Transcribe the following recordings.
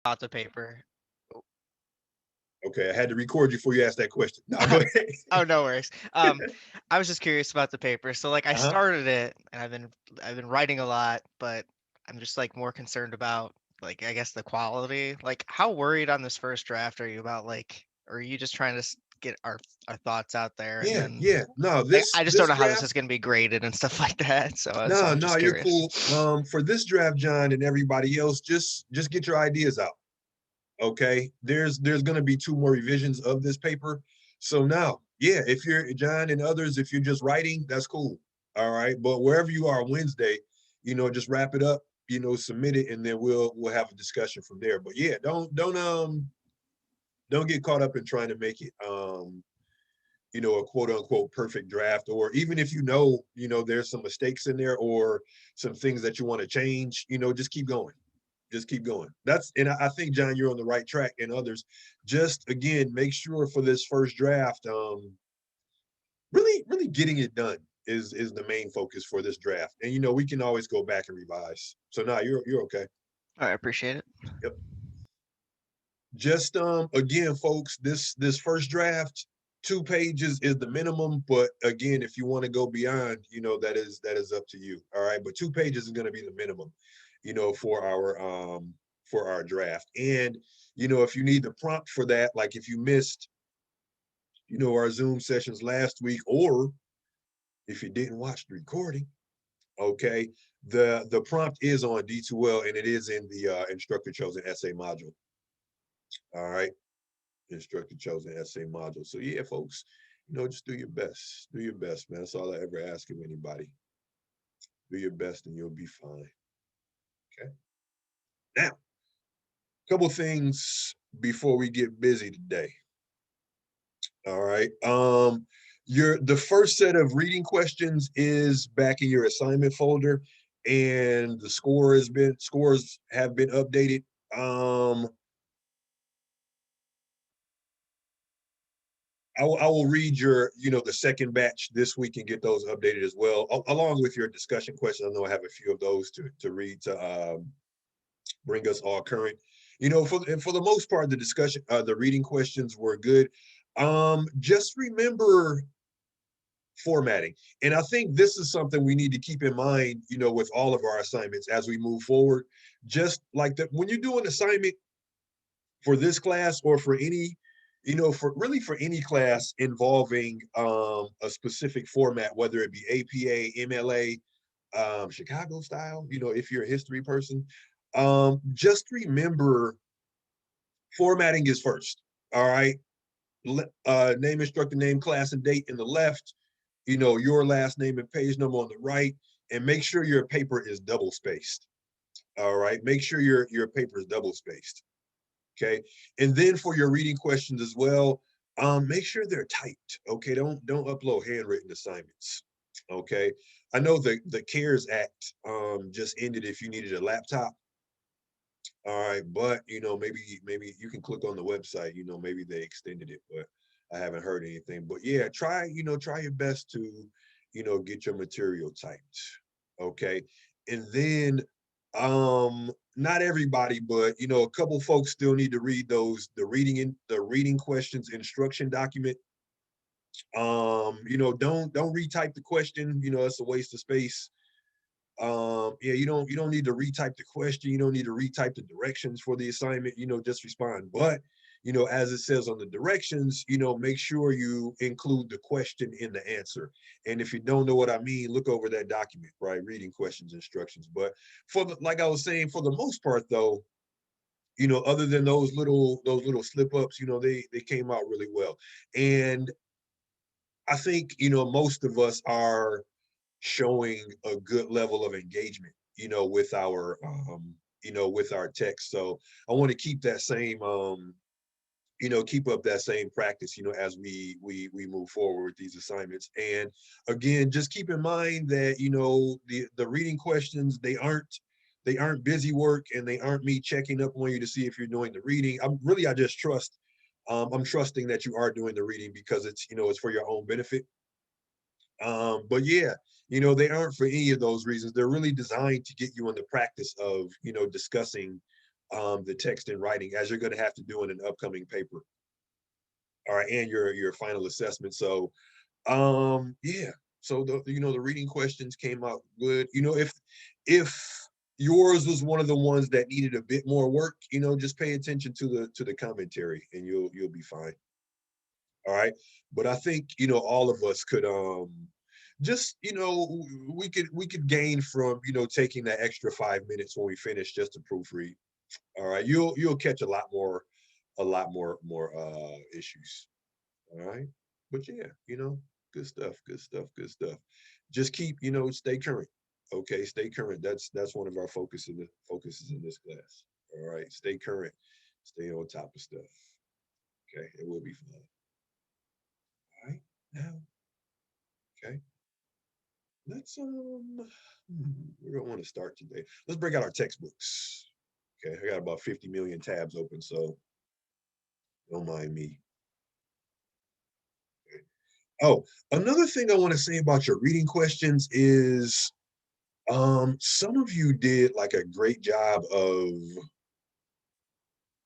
About the paper. Okay, I had to record you before you asked that question. Now go ahead. Oh, no worries. I was just curious about the paper. So like I Uh-huh. started it and I've been writing a lot, but I'm just like more concerned about like I guess the quality. Like how worried on this first draft are you about like or are you just trying to get our thoughts out there and Yeah, then yeah. No, like this I just don't this know how this draft. is going to be graded and stuff like that. So No, I'm no, just you're curious. cool. For this draft, John, and everybody else, just get your ideas out. Okay. There's gonna be two more revisions of this paper. So now, yeah, if you're John and others, if you're just writing, that's cool. All right. But wherever you are Wednesday, just wrap it up, submit it, and then we'll have a discussion from there. But yeah, don't get caught up in trying to make it a quote unquote perfect draft, or even if there's some mistakes in there or some things that you want to change, just keep going. Just keep going. And I think, John, you're on the right track, and others. Just again, make sure for this first draft, really, really getting it done is the main focus for this draft. And we can always go back and revise. So now you're okay. All right, appreciate it. Yep. Just again, folks, this first draft, 2 pages is the minimum. But again, if you want to go beyond, that is up to you. All right. But 2 pages is going to be the minimum, for our draft. And if you need the prompt for that, like if you missed, our Zoom sessions last week, or if you didn't watch the recording, okay, the prompt is on D2L, and it is in the instructor chosen essay module. All right. Instructor chosen essay module. So yeah, folks, just do your best. Do your best, man. That's all I ever ask of anybody. Do your best and you'll be fine. Okay. Now, a couple things before we get busy today. All right. The first set of reading questions is back in your assignment folder, and the scores have been updated. Um, I will read the second batch this week and get those updated as well, along with your discussion questions. I know I have a few of those to read to bring us all current. For the most part, the reading questions were good. Just remember formatting. And I think this is something we need to keep in mind, with all of our assignments as we move forward. Just like that, when you do an assignment for this class or for any, for any class involving a specific format, whether it be APA, MLA, Chicago style, if you're a history person, just remember formatting is first. All right. Name, instructor name, class, and date in the left, your last name and page number on the right, and make sure your paper is double spaced. All right. Make sure your paper is double spaced. Okay. And then for your reading questions as well, make sure they're typed. Okay. Don't upload handwritten assignments. Okay. I know the CARES Act just ended if you needed a laptop. All right, but maybe you can click on the website. Maybe they extended it, but I haven't heard anything. But yeah, try your best to get your material typed. Okay, and then not everybody, but a couple folks still need to read the reading questions instruction document. Don't retype the question. It's a waste of space. Yeah, you don't need to retype the question. You don't need to retype the directions for the assignment. Just respond. But as it says on the directions, make sure you include the question in the answer. And if you don't know what I mean, look over that document, right? Reading questions instructions. But like I was saying, for the most part though, other than those little slip ups, they came out really well. And I think most of us are showing a good level of engagement, with our text. So I want to keep that same, keep up that same practice, as we move forward with these assignments. And again, just keep in mind that the reading questions, they aren't busy work, and they aren't me checking up on you to see if you're doing the reading. I just trust. I'm trusting that you are doing the reading because it's for your own benefit. But yeah, they aren't for any of those reasons. They're really designed to get you in the practice of, discussing the text and writing, as you're going to have to do in an upcoming paper. All right, and your final assessment. So yeah, so the reading questions came out good. If yours was one of the ones that needed a bit more work, just pay attention to the commentary and you'll be fine. All right, but I think all of us could just we could gain from taking that extra 5 minutes when we finish just to proofread. All right, you'll catch a lot more issues. All right. But yeah, good stuff, good stuff, good stuff. Just keep, stay current. Okay, stay current. That's one of our focuses in this class. All right, stay current, stay on top of stuff. Okay, it will be fun. All right, now, okay. Let's we don't want to start today. Let's break out our textbooks. Okay, I got about 50 million tabs open, so don't mind me. Oh, another thing I want to say about your reading questions is some of you did like a great job of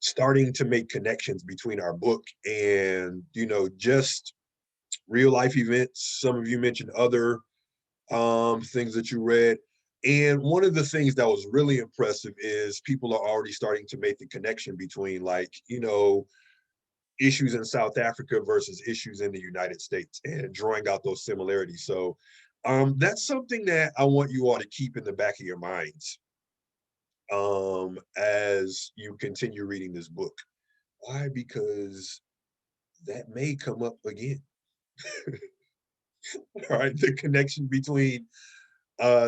starting to make connections between our book and just real life events. Some of you mentioned other things that you read. And one of the things that was really impressive is people are already starting to make the connection between issues in South Africa versus issues in the United States and drawing out those similarities. So that's something that I want you all to keep in the back of your minds as you continue reading this book. Why? Because that may come up again. All right, the connection between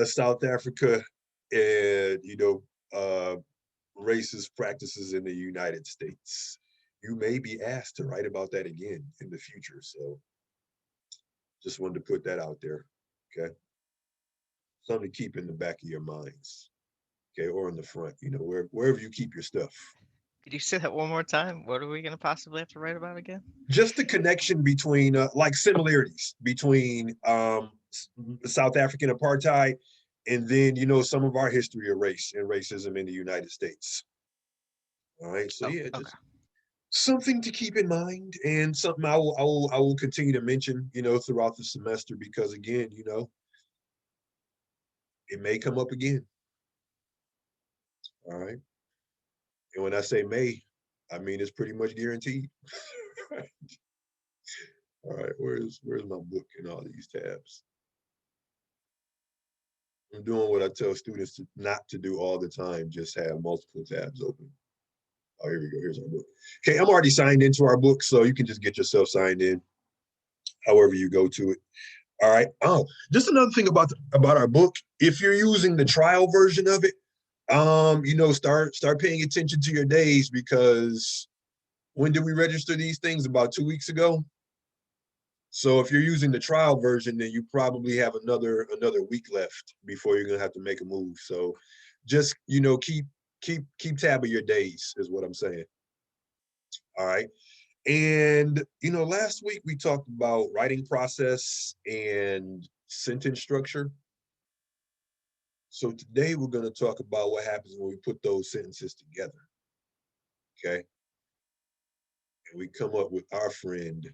South Africa and racist practices in the United States. You may be asked to write about that again in the future. So just wanted to put that out there. Okay. Something to keep in the back of your minds. Okay, or in the front, wherever you keep your stuff. Could you say that one more time? What are we gonna possibly have to write about again? Just the connection between, like similarities between South African apartheid and then, some of our history of race and racism in the United States. All right, so Oh, yeah, okay. just something to keep in mind and something I will continue to mention, throughout the semester because again, it may come up again. All right. And when I say may, I mean it's pretty much guaranteed. All right, where's my book and all these tabs? I'm doing what I tell students not to do all the time, just have multiple tabs open. Oh, here we go. Here's our book. Okay, I'm already signed into our book, so you can just get yourself signed in however you go to it. All right. Oh, just another thing about our book. If you're using the trial version of it, start paying attention to your days because when did we register these things? About 2 weeks ago. So if you're using the trial version, then you probably have another week left before you're gonna have to make a move. So just keep tab of your days is what I'm saying. All right. And last week we talked about writing process and sentence structure. So today we're going to talk about what happens when we put those sentences together. Okay. And we come up with our friend,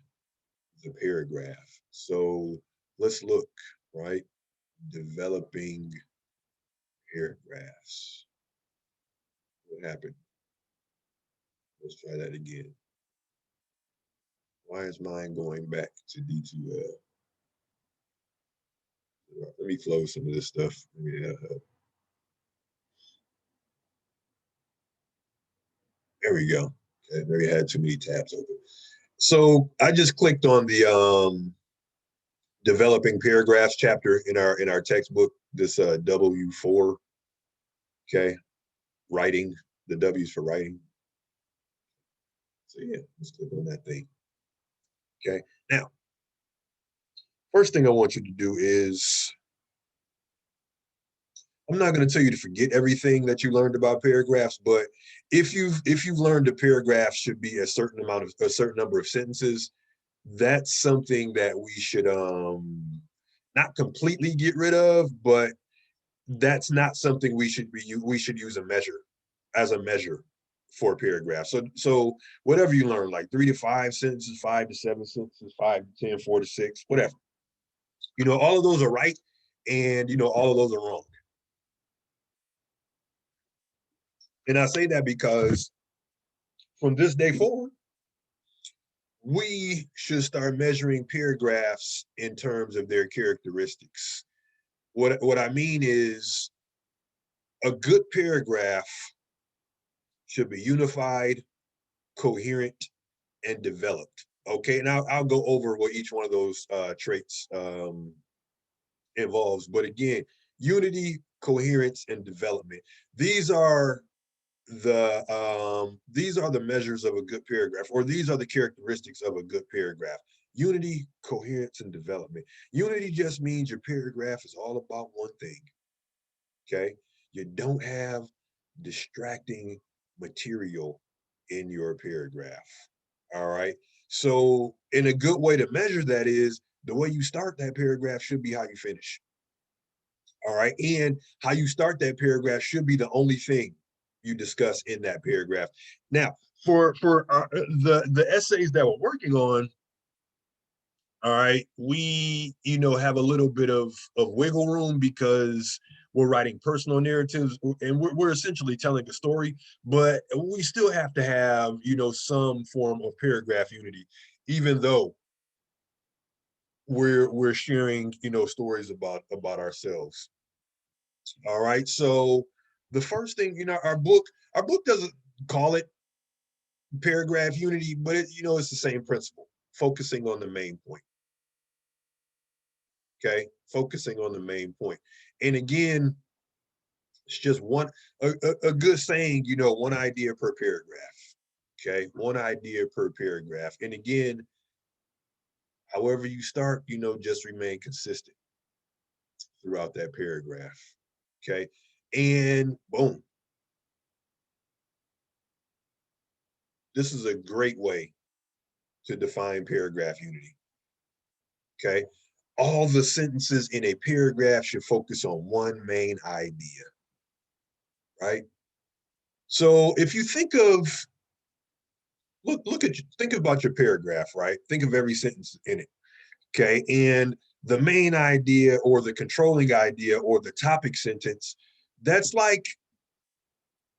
the paragraph. So let's look, right? Developing paragraphs. What happened? Let's try that again. Why is mine going back to D2L? Let me close some of this stuff. Yeah. There we go. Okay, maybe I had too many tabs open. So I just clicked on the developing paragraphs chapter in our textbook, this W4. Okay, writing, the W's for writing. So yeah, let's click on that thing. Okay, now, first thing I want you to do is, I'm not going to tell you to forget everything that you learned about paragraphs, but if you've learned a paragraph should be a certain number of sentences, that's something that we should not completely get rid of, but that's not something we should use a measure as a measure. for a paragraph. So whatever you learn, like 3 to 5 sentences, 5 to 7 sentences, 5 to 10, 4 to 6, whatever. All of those are right, and all of those are wrong. And I say that because from this day forward, we should start measuring paragraphs in terms of their characteristics. What I mean is, a good paragraph should be unified, coherent, and developed. Okay, and I'll go over what each one of those traits involves. But again, unity, coherence, and development. These are the measures of a good paragraph, or these are the characteristics of a good paragraph. Unity, coherence, and development. Unity just means your paragraph is all about one thing. Okay, you don't have distracting material in your paragraph. All right. So, in a good way to measure that is the way you start that paragraph should be how you finish. All right. And how you start that paragraph should be the only thing you discuss in that paragraph. Now, for the essays that we're working on, all right, we have a little bit of wiggle room because we're writing personal narratives, and we're essentially telling a story, but we still have to have some form of paragraph unity, even though we're sharing stories about ourselves. All right, so the first thing, our book doesn't call it paragraph unity, but it's the same principle, focusing on the main point. Okay, focusing on the main point. And again, it's just a good saying, one idea per paragraph. Okay, one idea per paragraph. And again, however you start, just remain consistent throughout that paragraph. Okay, and boom. This is a great way to define paragraph unity. Okay, all the sentences in a paragraph should focus on one main idea, right? So if you think about your paragraph, right? Think of every sentence in it, okay? And the main idea, or the controlling idea, or the topic sentence, that's like,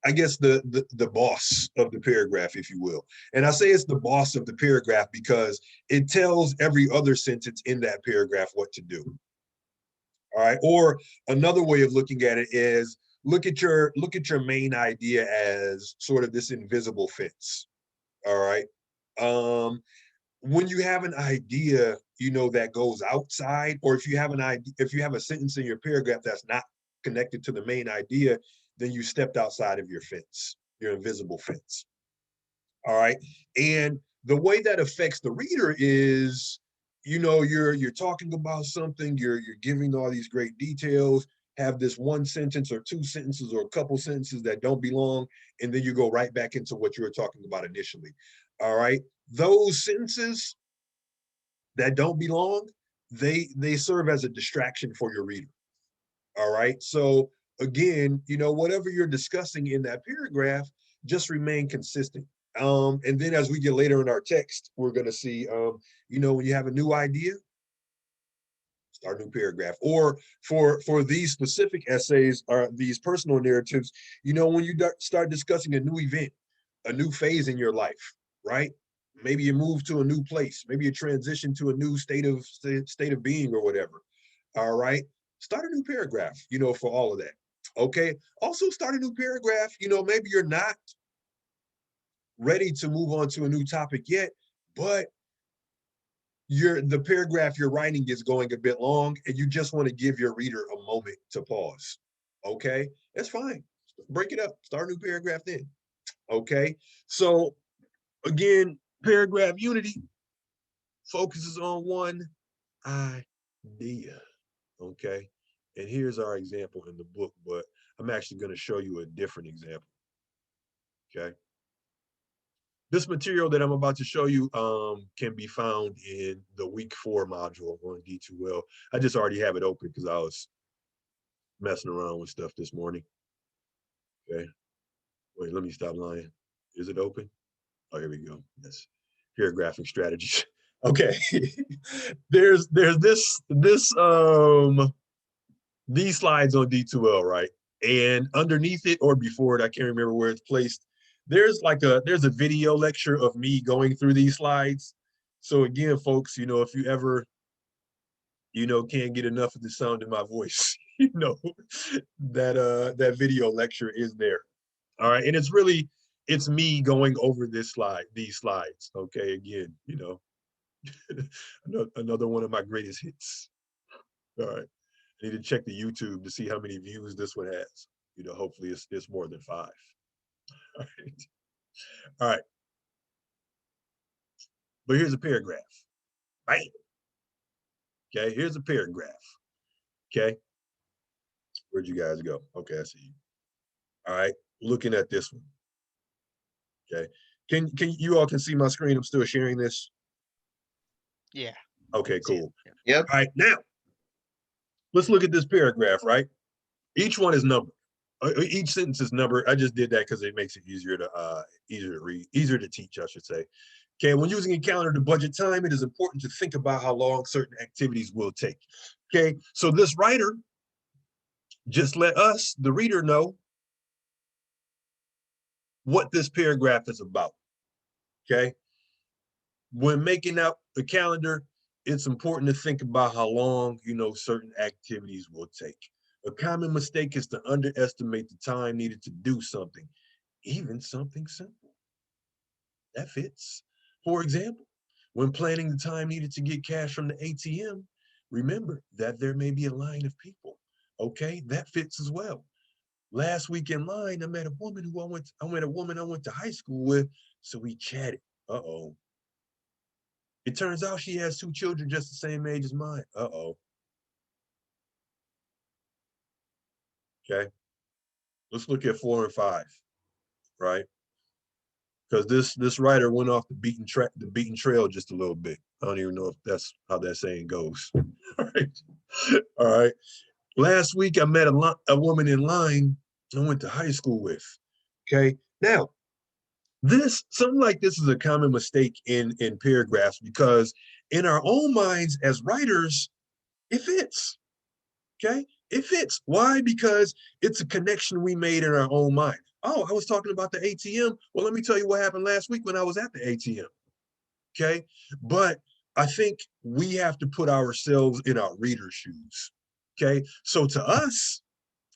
I guess, the boss of the paragraph, if you will. And I say it's the boss of the paragraph because it tells every other sentence in that paragraph what to do. All right. Or another way of looking at it is, look at your main idea as sort of this invisible fence. All right. When you have an idea, that goes outside, or if you have a sentence in your paragraph that's not connected to the main idea, then you stepped outside of your fence, your invisible fence. All right. And the way that affects the reader is, you're talking about something, you're giving all these great details, have this one sentence or two sentences or a couple sentences that don't belong, and then you go right back into what you were talking about initially. All right. Those sentences that don't belong, they serve as a distraction for your reader. All right. So again, whatever you're discussing in that paragraph, just remain consistent. And then as we get later in our text, we're going to see, when you have a new idea, start a new paragraph. Or for these specific essays, or these personal narratives, when you start discussing a new event, a new phase in your life, right? Maybe you move to a new place, maybe you transition to a new state of being, or whatever. All right, start a new paragraph, for all of that. Okay, also start a new paragraph. Maybe you're not ready to move on to a new topic yet, but the paragraph you're writing is going a bit long, and you just want to give your reader a moment to pause. Okay, that's fine. Break it up, start a new paragraph then. Okay, so again, paragraph unity focuses on one idea. Okay, and here's our example in the book, but I'm actually going to show you a different example. Okay, this material that I'm about to show you can be found in the week 4 module on D2L. I just already have it open because I was messing around with stuff this morning. Okay, wait, let me stop lying. Is it open? Oh, here we go. Yes. Paragraphing strategies. Okay. there's these slides on D2L, right? And underneath it or before it, I can't remember where it's placed. There's a video lecture of me going through these slides. So again, folks, if you ever, can't get enough of the sound in my voice, that video lecture is there. All right. And it's me going over these slides. Okay. Again, another one of my greatest hits. All right. I need to check the YouTube to see how many views this one has. Hopefully it's more than 5. All right. All right. But here's a paragraph. Right? Okay, here's a paragraph. Okay. Where'd you guys go? Okay, I see you. All right. Looking at this one. Okay. Can you all can see my screen? I'm still sharing this. Yeah. Okay, cool. Yep. All right, now let's look at this paragraph, right? Each one is numbered. Each sentence is numbered. I just did that because it makes it easier to read, easier to teach, I should say. Okay, when using a calendar to budget time, it is important to think about how long certain activities will take. Okay, so this writer just let us, the reader, know what this paragraph is about. Okay, when making out the calendar, it's important to think about how long, certain activities will take. A common mistake is to underestimate the time needed to do something, even something simple. That fits. For example, when planning the time needed to get cash from the ATM, remember that there may be a line of people. Okay, that fits as well. Last week in line, I met a woman I went to high school with, so we chatted. Uh-oh. It turns out she has 2 children just the same age as mine. Uh-oh. Okay. Let's look at 4 and 5, right? Because this writer went off the beaten trail just a little bit. I don't even know if that's how that saying goes. All right. All right. Last week I met a woman in line I went to high school with. Okay. Now, something like this is a common mistake in paragraphs because in our own minds as writers, it fits. Okay. It fits. Why? Because it's a connection we made in our own mind. Oh, I was talking about the ATM. Well, let me tell you what happened last week when I was at the ATM. Okay. But I think we have to put ourselves in our reader's shoes. Okay. So to us,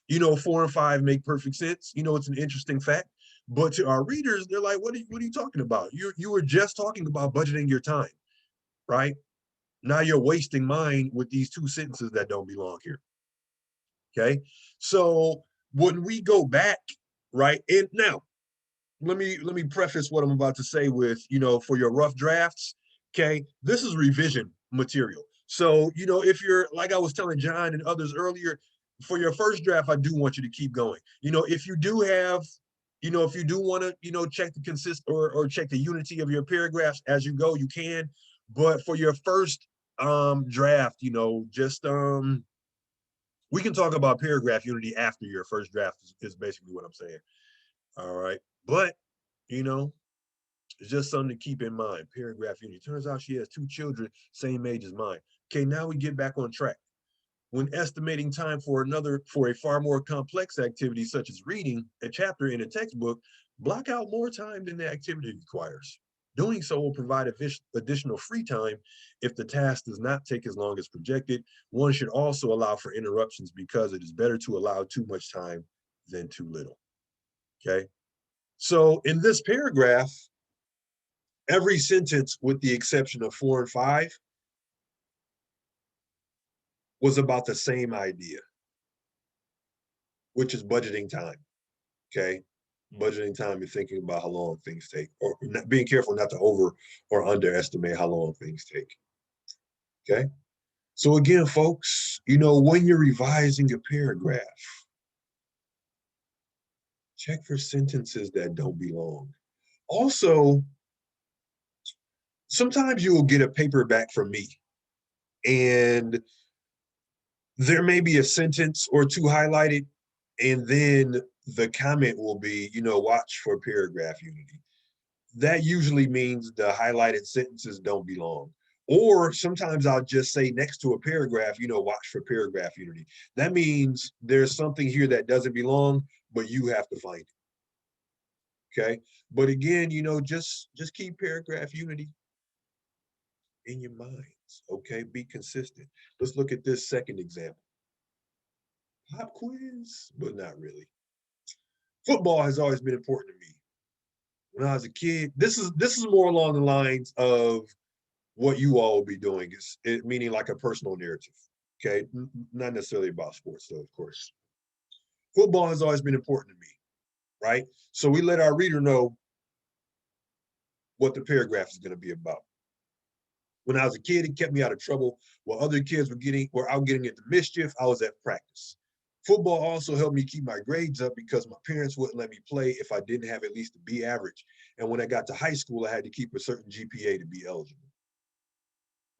4 and 5 make perfect sense. It's an interesting fact. But to our readers, they're like, what are you talking about? You were just talking about budgeting your time, right? Now you're wasting mine with these 2 sentences that don't belong here. Okay. So when we go back, right, and now let me preface what I'm about to say with, for your rough drafts, okay, this is revision material. So, if you're, like I was telling John and others earlier, for your first draft, I do want you to keep going. If you do have, if you do want to, check the or check the unity of your paragraphs as you go, you can. But for your first draft, just we can talk about paragraph unity after your first draft is basically what I'm saying. All right. But, it's just something to keep in mind. Paragraph unity. Turns out she has 2 children, same age as mine. Okay, now we get back on track. When estimating time for a far more complex activity, such as reading a chapter in a textbook, block out more time than the activity requires. Doing so will provide additional free time if the task does not take as long as projected. One should also allow for interruptions because it is better to allow too much time than too little. Okay. So in this paragraph, every sentence, with the exception of 4 and 5, was about the same idea, which is budgeting time. Okay. Budgeting time and thinking about how long things take, or being careful not to over or underestimate how long things take. Okay. So again, folks, when you're revising a paragraph, check for sentences that don't belong. Also, sometimes you will get a paper back from me and there may be a sentence or 2 highlighted, and then the comment will be, watch for paragraph unity. that usually means the highlighted sentences don't belong. Or sometimes I'll just say next to a paragraph, watch for paragraph unity. That means there's something here that doesn't belong, but you have to find it. Okay. But again, just keep paragraph unity in your minds. Okay. Be consistent. Let's look at this second example. Pop quiz, but not really. Football has always been important to me. When I was a kid, this is more along the lines of what you all will be doing, meaning like a personal narrative. Okay, not necessarily about sports, though, of course. Football has always been important to me, right? So we let our reader know what the paragraph is going to be about. When I was a kid, it kept me out of trouble. While other kids were out getting into mischief, I was at practice. Football also helped me keep my grades up because my parents wouldn't let me play if I didn't have at least a B average. And when I got to high school, I had to keep a certain GPA to be eligible.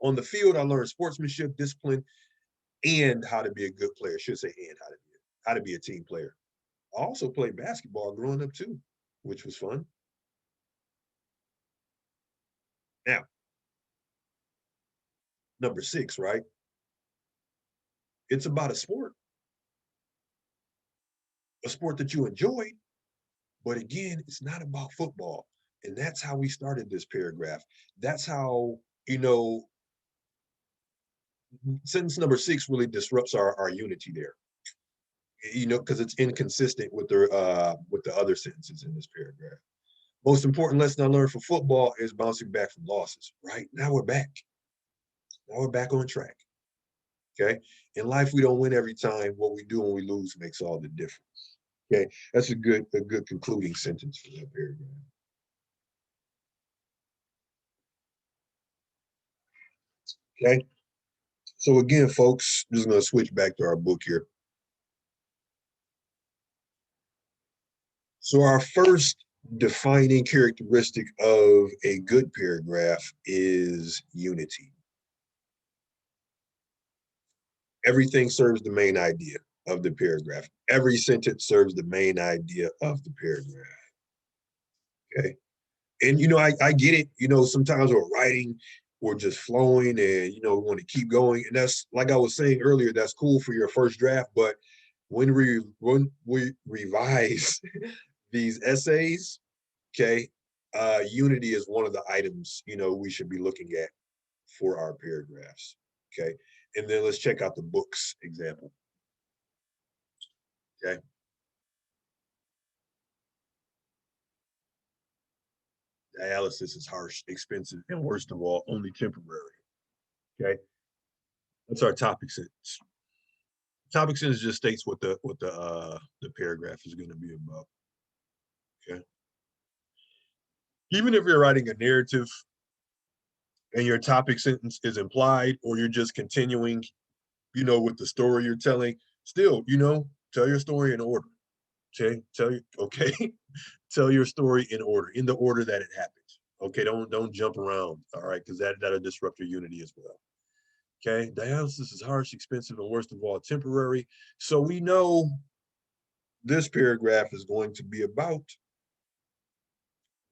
On the field, I learned sportsmanship, discipline, and how to be a good player. I should say and how to be a team player. I also played basketball growing up too, which was fun. Now, number 6, right? It's about a sport that you enjoyed. But again, it's not about football. And that's how we started this paragraph. That's how, sentence number 6 really disrupts our unity there. Because it's inconsistent with the other sentences in this paragraph. Most important lesson I learned from football is bouncing back from losses. Right now we're back. Now we're back on track. Okay. In life, we don't win every time. What we do when we lose makes all the difference. Okay. That's a good concluding sentence for that paragraph. Okay. So again, folks, I'm just going to switch back to our book here. So our first defining characteristic of a good paragraph is unity. Everything serves the main idea of the paragraph. Every sentence serves the main idea of the paragraph. Okay. And, I get it. Sometimes we're writing, we're just flowing and, we want to keep going. And that's, like I was saying earlier, that's cool for your first draft. But when we revise these essays, okay, unity is one of the items, we should be looking at for our paragraphs. Okay. And then let's check out the book's example. Okay. Dialysis is harsh, expensive, and worst of all, only temporary. Okay. That's our topic sentence. Topic sentence just states what the paragraph is going to be about. Okay. Even if you're writing a narrative and your topic sentence is implied, or you're just continuing, with the story you're telling, still, tell your story in order. Okay. Okay. Tell your story in the order that it happened. Okay. Don't jump around. All right. Because that'll disrupt your unity as well. Okay. Dialysis is harsh, expensive, and worst of all, temporary. So we know this paragraph is going to be about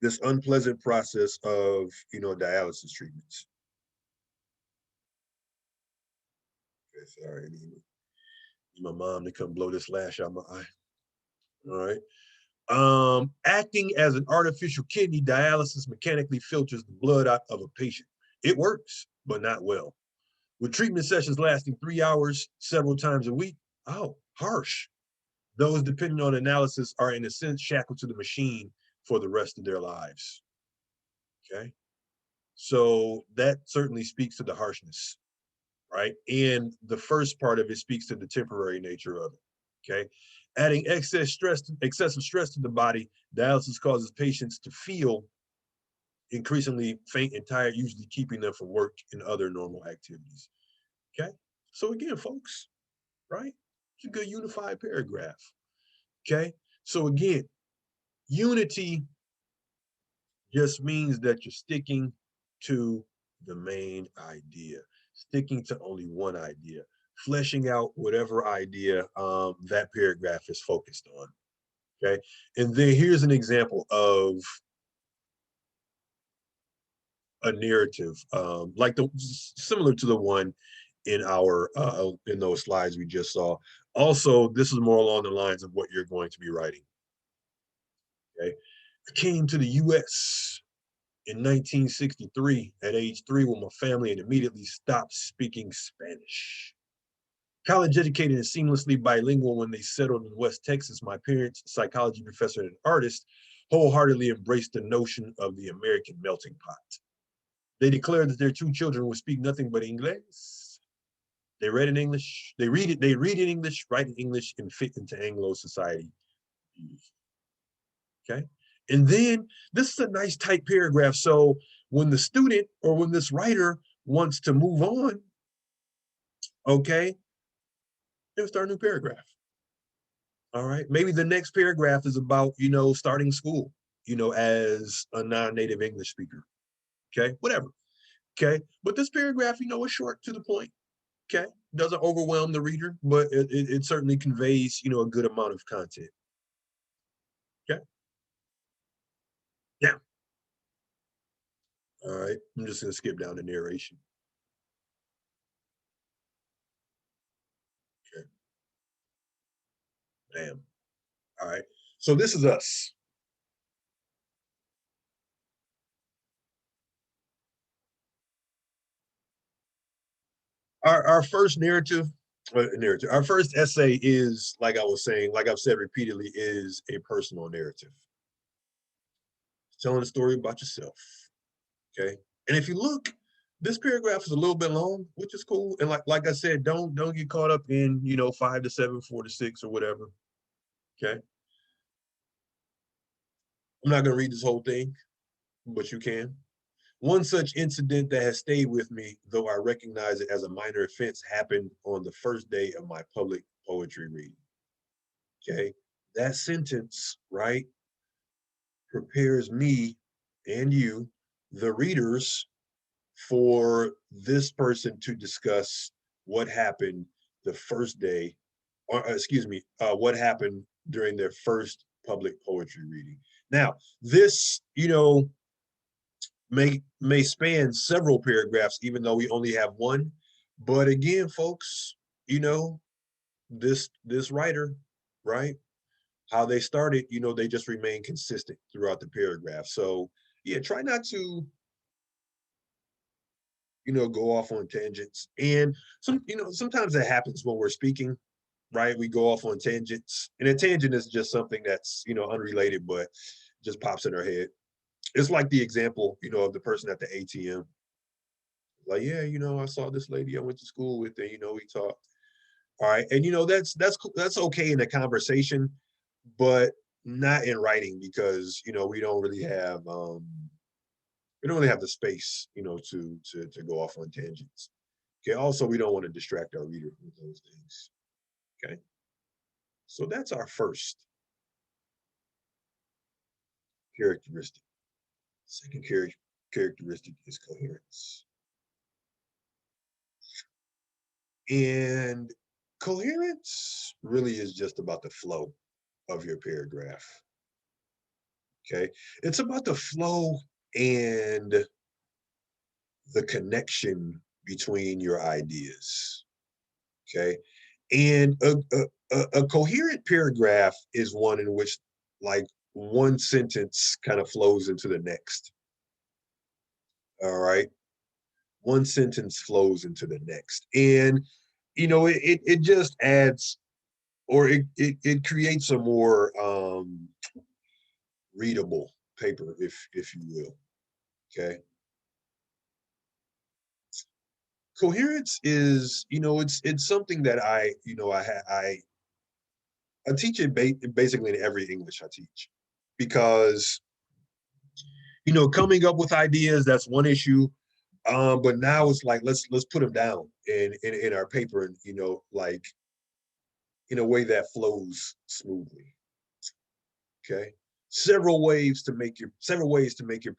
this unpleasant process of, dialysis treatments. Okay, sorry, I need my mom to come blow this lash out my eye. All right. Acting as an artificial kidney, dialysis mechanically filters the blood out of a patient. It works, but not well. With treatment sessions lasting 3 hours several times a week, harsh. Those depending on analysis are in a sense shackled to the machine for the rest of their lives. Okay. So that certainly speaks to the harshness, right? And the first part of it speaks to the temporary nature of it. Okay. Adding excessive stress to the body, dialysis causes patients to feel increasingly faint and tired, usually keeping them from work and other normal activities. Okay. So again, folks, right? It's a good unified paragraph. Okay. So again, unity just means that you're sticking to the main idea, sticking to only one idea, fleshing out whatever idea that paragraph is focused on. Okay. And then here's an example of a narrative, like similar to the one in our in those slides we just saw. Also, this is more along the lines of what you're going to be writing. Okay, I came to the U.S. in 1963 at age 3 with my family and immediately stopped speaking Spanish. College educated and seamlessly bilingual when they settled in West Texas, my parents, a psychology professor and artist, wholeheartedly embraced the notion of the American melting pot. They declared that their 2 children would speak nothing but English. They read in English, they read in English, write in English, and fit into Anglo society. Okay. And then this is a nice tight paragraph. So when the student or when this writer wants to move on, okay, they'll start a new paragraph. All right. Maybe the next paragraph is about, starting school, as a non-native English speaker. Okay. Whatever. Okay. But this paragraph, is short to the point. Okay. Doesn't overwhelm the reader, but it certainly conveys, a good amount of content. Okay. Now, all right. I'm just going to skip down the narration. Okay. Bam. All right. So this is us. Our first narrative, our first essay is, like I was saying, like I've said repeatedly, is a personal narrative. Telling a story about yourself. Okay. And if you look, this paragraph is a little bit long, which is cool. And like I said, don't get caught up in, 5 to 7, 4 to 6, or whatever. Okay. I'm not gonna read this whole thing, but you can. One such incident that has stayed with me, though I recognize it as a minor offense, happened on the first day of my public poetry reading. Okay. That sentence, right, prepares me and you, the readers, for this person to discuss what happened the first day, or excuse me, what happened during their first public poetry reading. Now, this, may span several paragraphs, even though we only have one. But again, folks, this writer, right? How they started, they just remain consistent throughout the paragraph. So yeah, try not to, go off on tangents. And sometimes that happens when we're speaking, right? We go off on tangents. And a tangent is just something that's, unrelated, but just pops in our head. It's like the example, of the person at the ATM. Like, yeah, I saw this lady I went to school with, and we talked. All right. And that's okay in a conversation, but not in writing, because we don't really have the space, to go off on tangents. Okay. Also, we don't want to distract our reader with those things. Okay. So that's our first characteristic. Second characteristic is coherence. And coherence really is just about the flow of your paragraph. Okay. It's about the flow and the connection between your ideas. Okay. And a coherent paragraph is one in which, like, one sentence kind of flows into the next. All right. One sentence flows into the next. And, it just adds, or it creates a more readable paper, if you will. Okay. Coherence is, it's something that I teach it basically in every English I teach, because coming up with ideas, that's one issue. But now it's like, let's put them down in our paper, and like, in a way that flows smoothly. Okay. Several ways to make your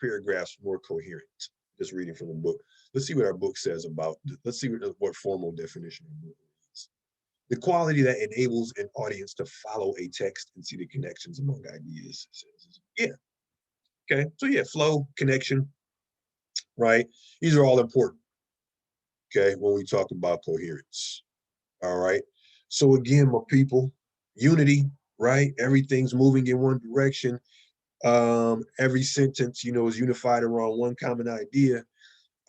paragraphs more coherent. Just reading from the book. Let's see what our book says about. Let's see what formal definition of book is. The quality that enables an audience to follow a text and see the connections among ideas. Yeah. Okay. So yeah, flow, connection. right? These are all important, okay, when we talk about coherence. All right. So again, my people, unity, right? Everything's moving in one direction. Every sentence, is unified around one common idea.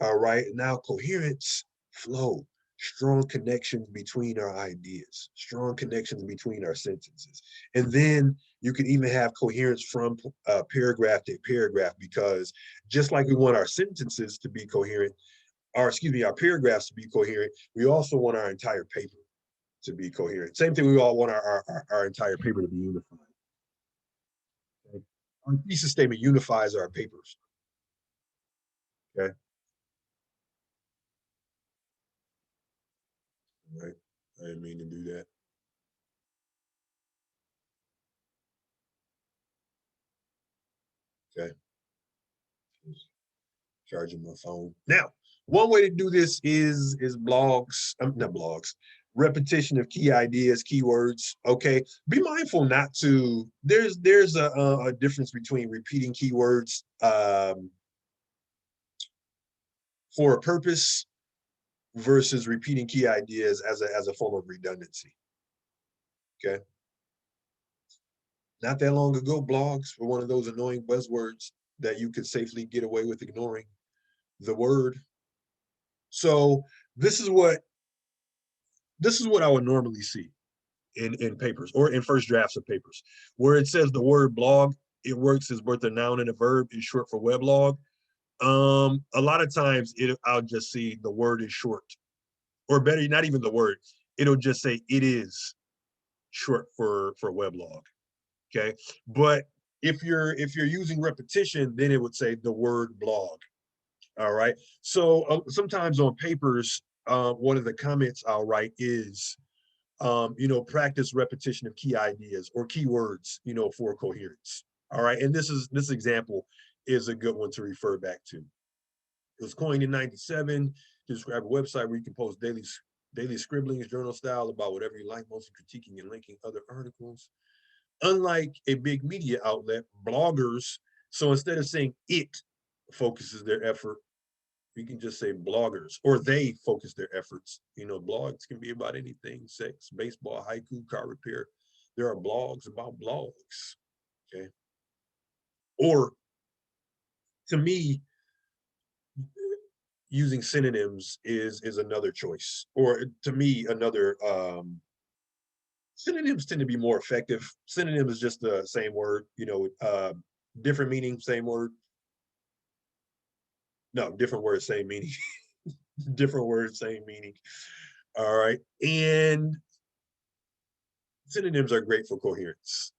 All right. Now coherence, flow, strong connections between our ideas, strong connections between our sentences. And then you can even have coherence from paragraph to paragraph, because just like we want our sentences to be coherent, or excuse me, our paragraphs to be coherent, we also want our entire paper to be coherent. Same thing, we all want our entire paper to be unified. Okay? Our thesis statement unifies our papers. Okay. All right. I didn't mean to do that. Okay. Just charging my phone. Now, one way to do this is blogs, not blogs, repetition of key ideas, keywords. Okay. Be mindful not to, there's a difference between repeating keywords for a purpose versus repeating key ideas as a form of redundancy. Okay. Not that long ago, blogs were one of those annoying buzzwords that you could safely get away with ignoring the word. So this is what I would normally see in papers or in first drafts of papers, where it says the word blog, it works as both a noun and a verb, is short for weblog. A lot of times I'll just see the word is short, or better, not even the word. It'll just say it is short for weblog. Okay. But if you're using repetition, then it would say the word blog. All right. So sometimes on papers, one of the comments I'll write is, practice repetition of key ideas or keywords, for coherence. All right. And this example is a good one to refer back to. It was coined in '97 to describe a website where you can post daily scribblings, journal style, about whatever you like, mostly critiquing and linking other articles. Unlike a big media outlet, bloggers, so instead of saying it focuses their effort, you can just say bloggers, or they focus their efforts. Blogs can be about anything: sex, baseball, haiku, car repair. There are blogs about blogs. Okay. Or to me, using synonyms is another choice. Or to me, another synonyms tend to be more effective. Synonym is just the same word, different meaning, same word. No, different word, same meaning. Different word, same meaning. All right. And synonyms are great for coherence.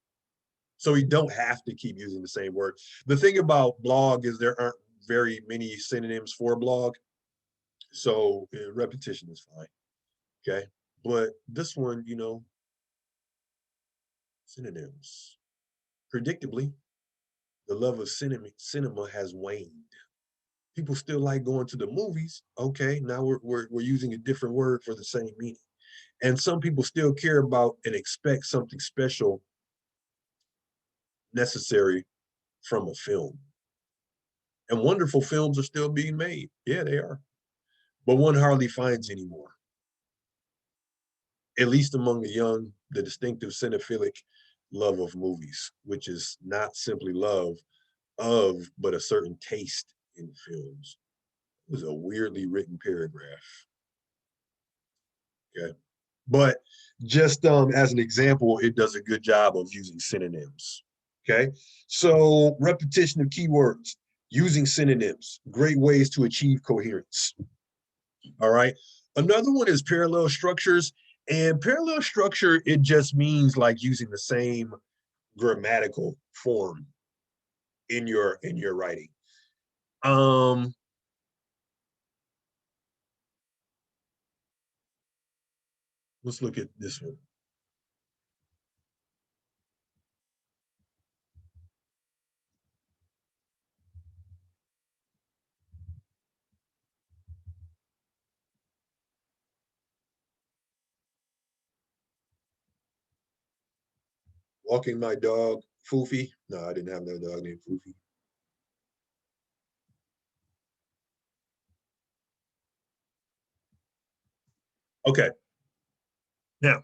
So we don't have to keep using the same word. The thing about blog is there aren't very many synonyms for blog. So repetition is fine. Okay. But this one, synonyms. Predictably, the love of cinema has waned. People still like going to the movies. Okay, now we're using a different word for the same meaning. And some people still care about and expect something special, necessary from a film. And wonderful films are still being made. Yeah, they are. But one hardly finds anymore, at least among the young, the distinctive cinephilic love of movies, which is not simply love of, but a certain taste in films. It was a weirdly written paragraph. Okay. But just as an example, it does a good job of using synonyms. Okay. So repetition of keywords, using synonyms, great ways to achieve coherence. All right. Another one is parallel structures. And parallel structure, it just means like using the same grammatical form in your writing. Um, let's look at this one. Walking my dog, Foofy. No, I didn't have no dog named Foofy. Okay. Now,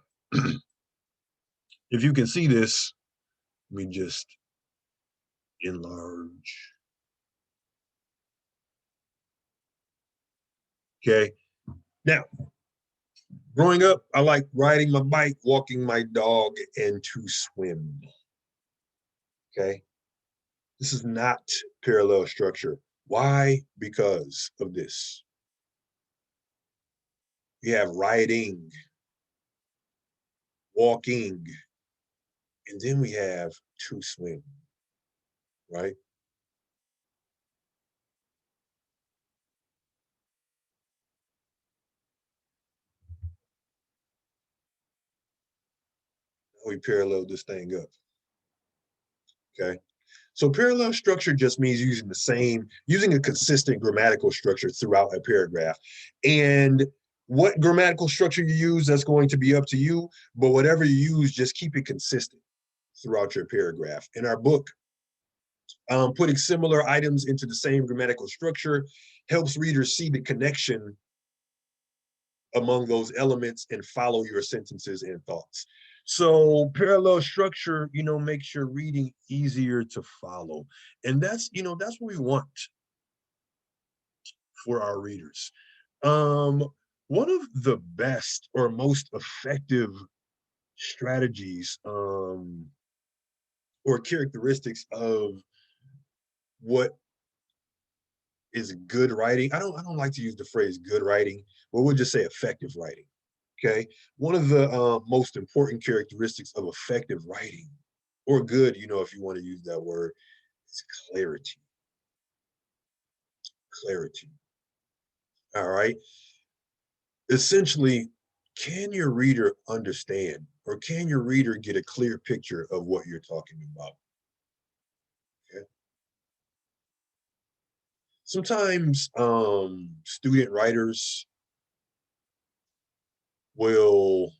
if you can see this, let me just enlarge. Okay. Now, growing up, I like riding my bike, walking my dog, and to swim. Okay. This is not parallel structure. Why? Because of this. We have riding, walking, and then we have to swim, right? We parallel this thing up. Okay. So parallel structure just means using a consistent grammatical structure throughout a paragraph. And what grammatical structure you use, that's going to be up to you. But whatever you use, just keep it consistent throughout your paragraph. In our book, putting similar items into the same grammatical structure helps readers see the connection among those elements and follow your sentences and thoughts. So parallel structure, makes your reading easier to follow. And that's what we want for our readers. One of the best or most effective strategies or characteristics of what is good writing. I don't like to use the phrase good writing, but we'll just say effective writing. Okay. One of the most important characteristics of effective writing, or good, if you want to use that word, is clarity. Clarity. All right. Essentially, can your reader understand, or can your reader get a clear picture of what you're talking about? Okay. Sometimes student writers will,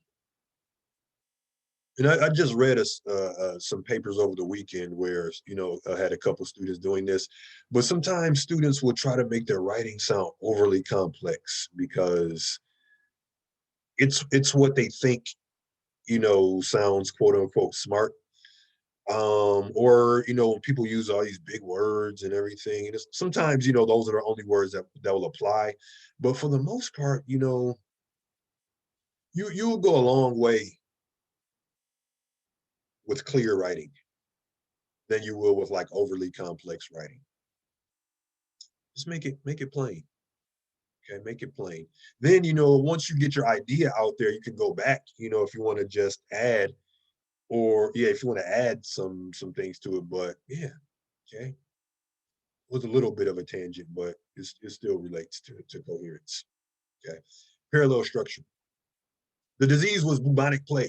and I just read some papers over the weekend where I had a couple students doing this, but sometimes students will try to make their writing sound overly complex because it's what they think sounds quote unquote smart. Or when people use all these big words and everything, and sometimes those are the only words that will apply. But for the most part, you will go a long way with clear writing than you will with like overly complex writing. Just make it plain. Okay, make it plain. Then once you get your idea out there, you can go back. If you want to just add, or yeah, if you want to add some things to it. But yeah, okay, was a little bit of a tangent, but it still relates to coherence. Okay, parallel structure. The disease was bubonic plague.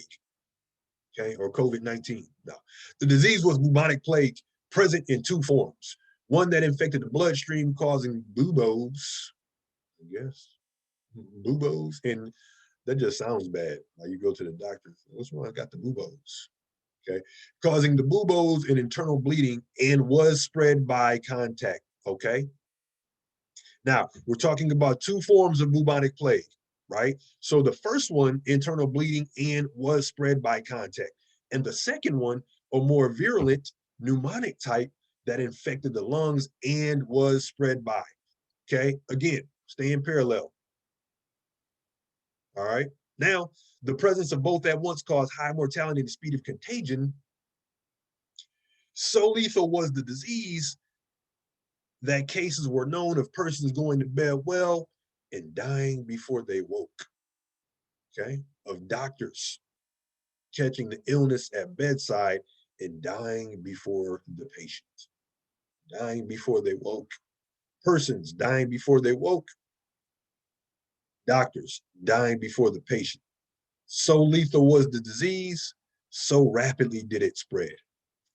Okay, or COVID-19. No, the disease was bubonic plague, present in two forms. One that infected the bloodstream, causing buboes. I guess buboes, and that just sounds bad. Like you go to the doctor, what's wrong? I got the buboes. Okay, causing the buboes and internal bleeding, and was spread by contact. Okay, now we're talking about two forms of bubonic plague, right? So the first one, internal bleeding, and was spread by contact, and the second one, a more virulent pneumonic type that infected the lungs and was spread by. Okay, again, stay in parallel. All right. Now, the presence of both at once caused high mortality and speed of contagion. So lethal was the disease that cases were known of persons going to bed well and dying before they woke. Okay. Of doctors catching the illness at bedside and dying before the patient, dying before they woke. Persons dying before they woke. Doctors dying before the patient. So lethal was the disease, so rapidly did it spread.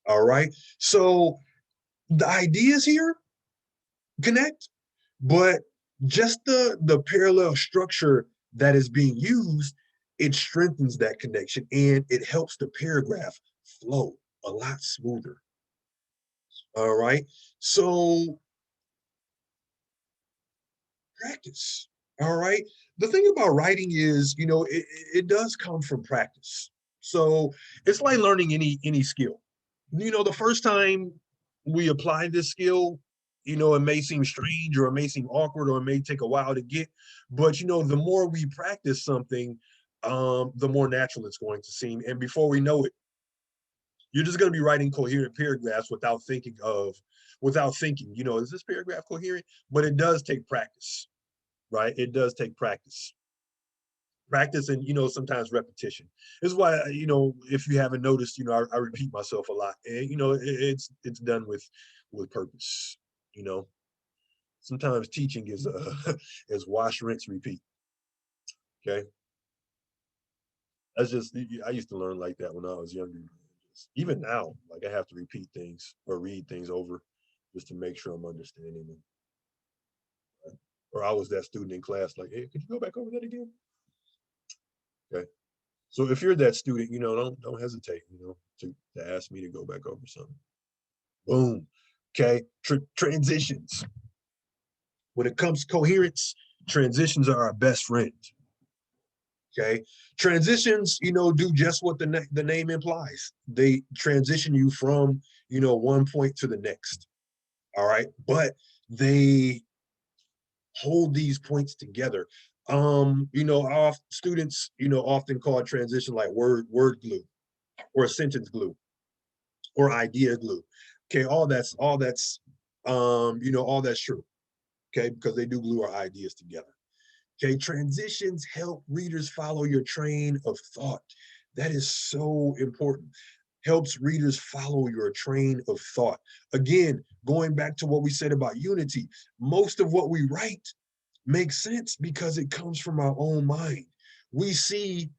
All right. So the ideas here connect, but just the parallel structure that is being used, it strengthens that connection and it helps the paragraph flow a lot smoother. All right. So practice. All right. The thing about writing is, it does come from practice. So it's like learning any skill. The first time we apply this skill, it may seem strange or it may seem awkward or it may take a while to get, but the more we practice something, the more natural it's going to seem. And before we know it, you're just going to be writing coherent paragraphs without thinking, is this paragraph coherent? But it does take practice, right? It does take practice and sometimes repetition. This is why if you haven't noticed, I repeat myself a lot, and it's done with purpose. you know Sometimes teaching is is wash, rinse, repeat. Okay, that's just, I used to learn like that when I was younger. Even now, like, I have to repeat things or read things over just to make sure I'm understanding them. Or I was that student in class, like, hey, could you go back over that again? Okay. So if you're that student, don't hesitate, to ask me to go back over something. Boom. Okay. Transitions. When it comes to coherence, transitions are our best friend. Okay. Transitions, do just what the name implies. They transition you from, one point to the next. All right. But they hold these points together. Our students, often call transition like word glue or sentence glue or idea glue. Okay, all that's true. Okay, because they do glue our ideas together. Okay, transitions help readers follow your train of thought. That is so important. Helps readers follow your train of thought. Again, going back to what we said about unity, most of what we write makes sense because it comes from our own mind. We see,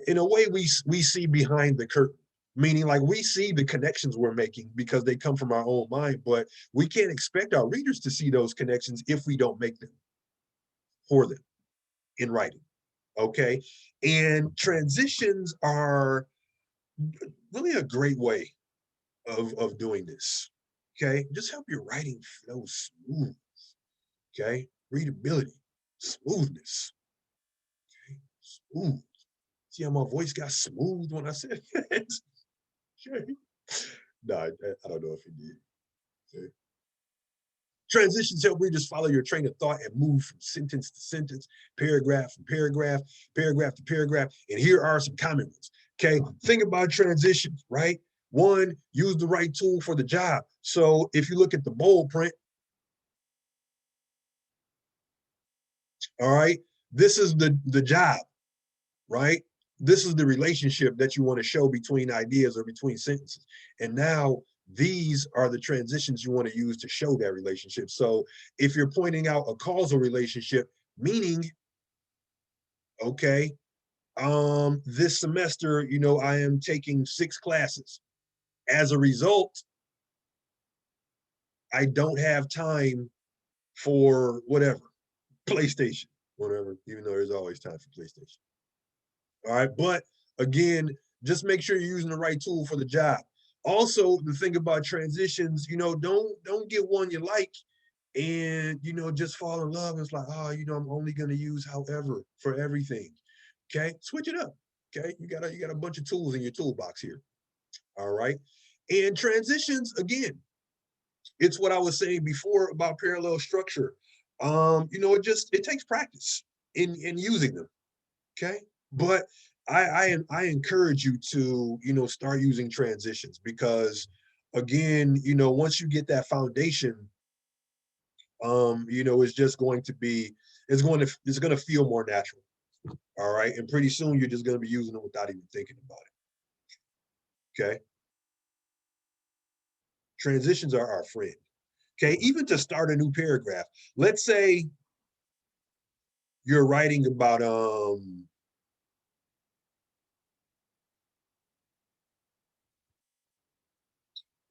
in a way, we see behind the curtain, meaning like we see the connections we're making because they come from our own mind, but we can't expect our readers to see those connections if we don't make them for them in writing. Okay. And transitions are really a great way of doing this. Okay. Just help your writing flow smooth. Okay. Readability, smoothness. Okay. Smooth. See how my voice got smooth when I said that? Okay. No, I don't know if it did. Okay. Transitions help readers follow your train of thought and move from sentence to sentence, paragraph from paragraph, paragraph to paragraph. And here are some common ones. Okay. Think about transitions, right? One, use the right tool for the job. So if you look at the bold print, all right, this is the job, right? This is the relationship that you want to show between ideas or between sentences. And now these are the transitions you want to use to show that relationship. So if you're pointing out a causal relationship, meaning, okay, this semester, I am taking 6 classes. As a result, I don't have time for whatever, PlayStation, whatever, even though there's always time for PlayStation. All right. But again, just make sure you're using the right tool for the job. Also, the thing about transitions, don't get one you like and just fall in love. It's like, I'm only gonna use however for everything. Okay, switch it up. Okay, you got a bunch of tools in your toolbox here. All right. And transitions, again, it's what I was saying before about parallel structure. It takes practice in using them. Okay. But I encourage you to, start using transitions because again, once you get that foundation, it's just going to be, it's going to feel more natural. All right. And pretty soon you're just going to be using it without even thinking about it. Okay. Transitions are our friend. Okay. Even to start a new paragraph, let's say you're writing about, all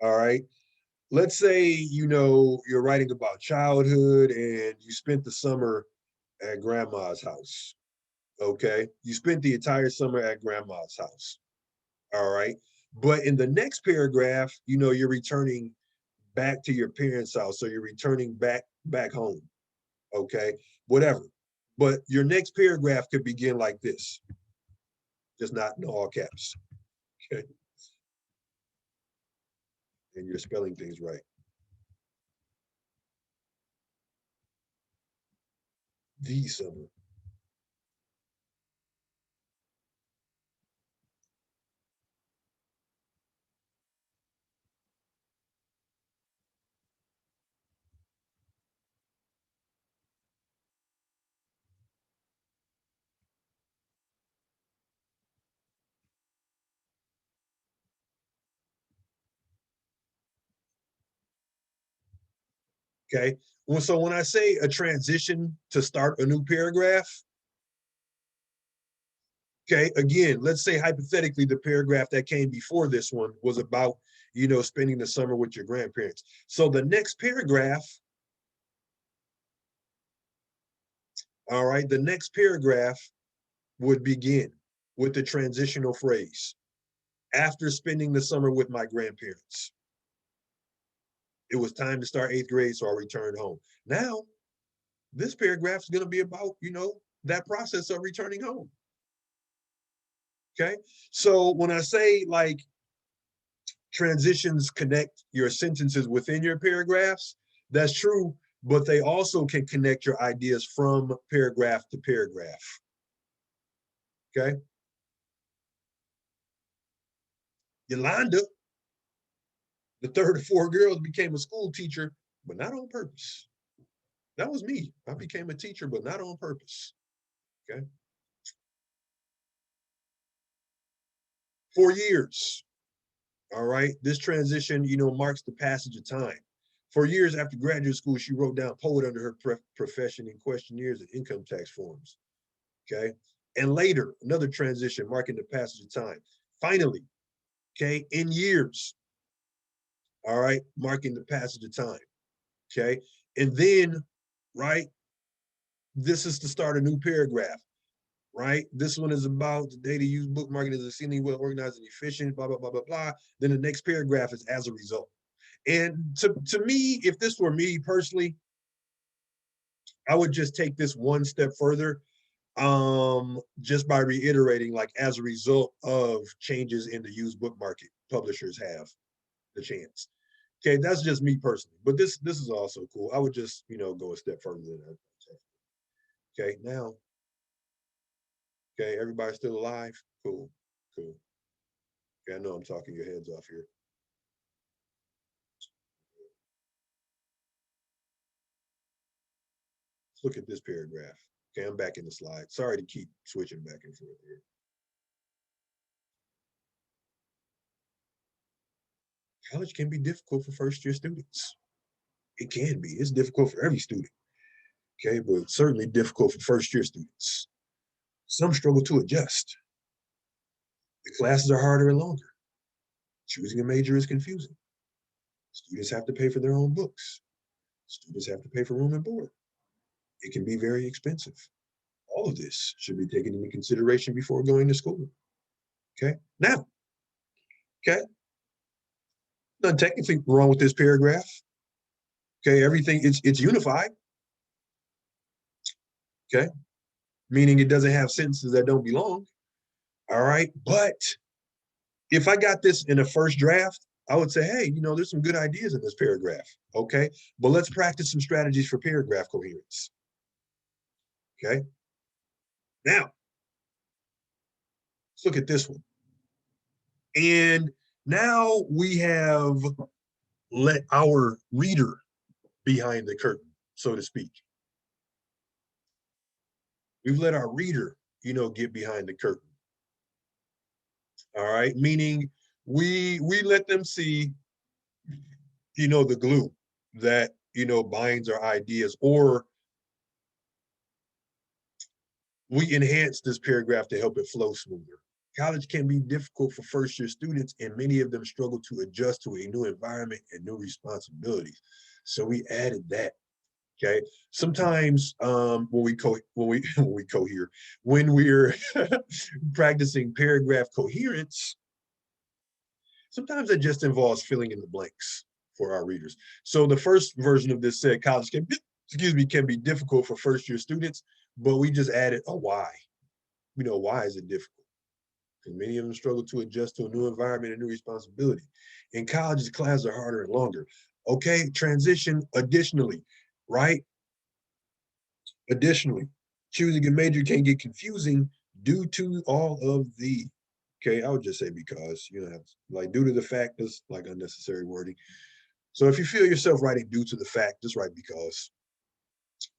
right, let's say you're writing about childhood and you spent the summer at grandma's house. Okay, you spent the entire summer at grandma's house. All right, but in the next paragraph, you're returning back to your parents' house, so you're returning back home. okay, whatever. But your next paragraph could begin like this, just not in all caps, okay? And you're spelling things right. The summer. Okay. Well, so when I say a transition to start a new paragraph, okay, again, let's say hypothetically the paragraph that came before this one was about, spending the summer with your grandparents. So the next paragraph, all right, the next paragraph would begin with the transitional phrase, after spending the summer with my grandparents. It was time to start 8th grade, so I returned home. Now, this paragraph is going to be about, that process of returning home. Okay. So when I say like transitions connect your sentences within your paragraphs, that's true, but they also can connect your ideas from paragraph to paragraph. Okay. Yolanda, the third of 4 girls, became a school teacher, but not on purpose. That was me. I became a teacher, but not on purpose. Okay. 4 years. All right. This transition, marks the passage of time. For years after graduate school, she wrote down poet under her profession in questionnaires and income tax forms. Okay. And later, another transition marking the passage of time. Finally, okay, in years, all right, marking the passage of time. Okay. And then, right, this is to start a new paragraph. Right? This one is about the data use bookmarking as exceedingly well organized and efficient, blah, blah, blah, blah, blah. Then the next paragraph is as a result. And to me, if this were me personally, I would just take this one step further, just by reiterating, like, as a result of changes in the used book market, publishers have the chance. Okay, that's just me personally, but this is also cool. I would just, go a step further than that. Okay, now, okay, everybody's still alive? Cool, cool. Okay, I know I'm talking your heads off here. Let's look at this paragraph. Okay, I'm back in the slide. Sorry to keep switching back and forth here. College can be difficult for first-year students. It can be. It's difficult for every student. Okay, but it's certainly difficult for first-year students. Some struggle to adjust. The classes are harder and longer. Choosing a major is confusing. Students have to pay for their own books. Students have to pay for room and board. It can be very expensive. All of this should be taken into consideration before going to school. Okay, now, okay, nothing technically wrong with this paragraph. Okay, everything, it's unified. Okay, meaning it doesn't have sentences that don't belong. All right, but if I got this in a first draft, I would say, hey, there's some good ideas in this paragraph. Okay, but let's practice some strategies for paragraph coherence. Okay, now let's look at this one. And now we have let our reader behind the curtain, so to speak. We've let our reader, get behind the curtain. All right, meaning we let them see, the glue that binds our ideas, or we enhance this paragraph to help it flow smoother. College can be difficult for first-year students, and many of them struggle to adjust to a new environment and new responsibilities. So we added that. Okay. Sometimes when we cohere, when we're practicing paragraph coherence, sometimes it just involves filling in the blanks for our readers. So the first version of this said college can be, excuse me, can be difficult for first-year students, but we just added a why. We know why is it difficult? Because many of them struggle to adjust to a new environment and new responsibility. In colleges, classes are harder and longer. Okay, transition additionally, right? Additionally, choosing a major can get confusing due to all of the, okay, I would just say because, you know, like due to the fact, that's like unnecessary wording. So if you feel yourself writing due to the fact, just write because,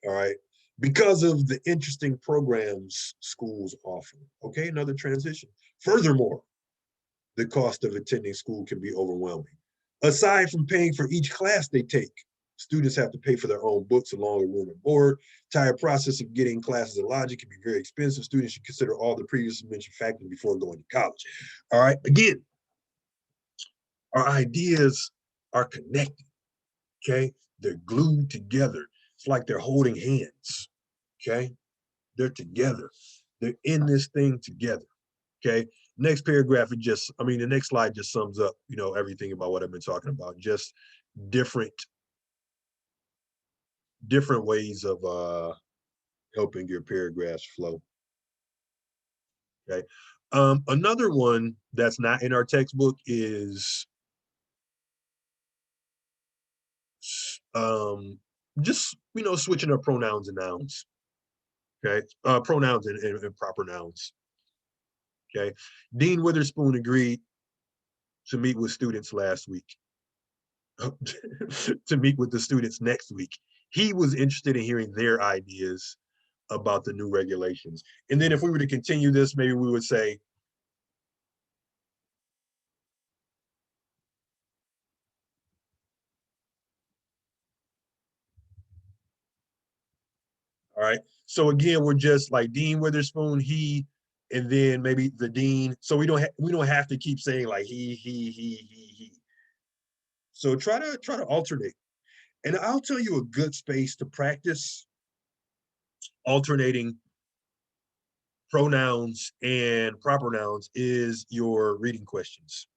all right? Because of the interesting programs schools offer. Okay, another transition. Furthermore, the cost of attending school can be overwhelming. Aside from paying for each class they take, students have to pay for their own books along with room and board. The entire process of getting classes in logic can be very expensive. Students should consider all the previously mentioned factors before going to college. All right, again, our ideas are connected, okay? They're glued together. It's like they're holding hands, okay? They're together. They're in this thing together. Okay. Next paragraph, it just, I mean, the next slide just sums up, you know, everything about what I've been talking about. Just different, different ways of helping your paragraphs flow. Okay. Another one that's not in our textbook is just, you know, switching up pronouns and nouns. Okay. Pronouns and proper nouns. Okay. Dean Witherspoon agreed to meet with students last week. To meet with the students next week. He was interested in hearing their ideas about the new regulations. And then if we were to continue this, maybe we would say, all right. So again, we're just like Dean Witherspoon, he, and then maybe the dean. So we don't have to keep saying like he. So try to alternate. And I'll tell you a good space to practice alternating pronouns and proper nouns is your reading questions.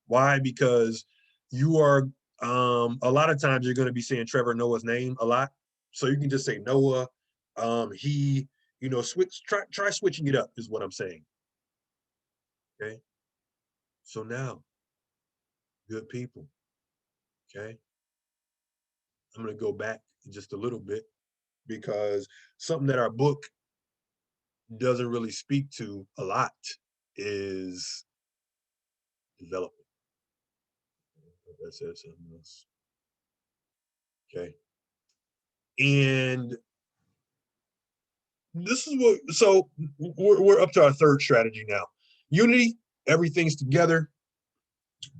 Why? Because you are a lot of times you're going to be saying Trevor Noah's name a lot, so you can just say Noah, he, you know, switch, try switching it up is what I'm saying. Okay, so now, good people. Okay, I'm going to go back just a little bit because something that our book doesn't really speak to a lot is development. That says something else. Okay, and this is what, so we're up to our third strategy now. Unity, everything's together,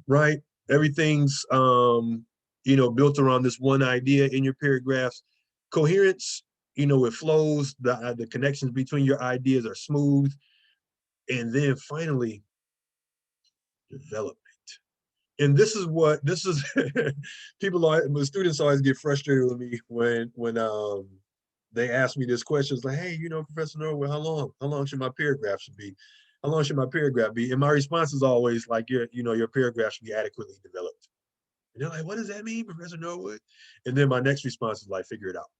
right? Everything's you know, built around this one idea in your paragraphs. Coherence, you know, it flows, the connections between your ideas are smooth. And then finally, development. And this is what this is people always, students always get frustrated with me when they ask me this question. It's like, hey, you know, Professor Norwood, how long should my paragraph should be? How long should my paragraph be? And my response is always like, you know, your paragraph should be adequately developed. And they're like, what does that mean, Professor Norwood? And then my next response is like, figure it out.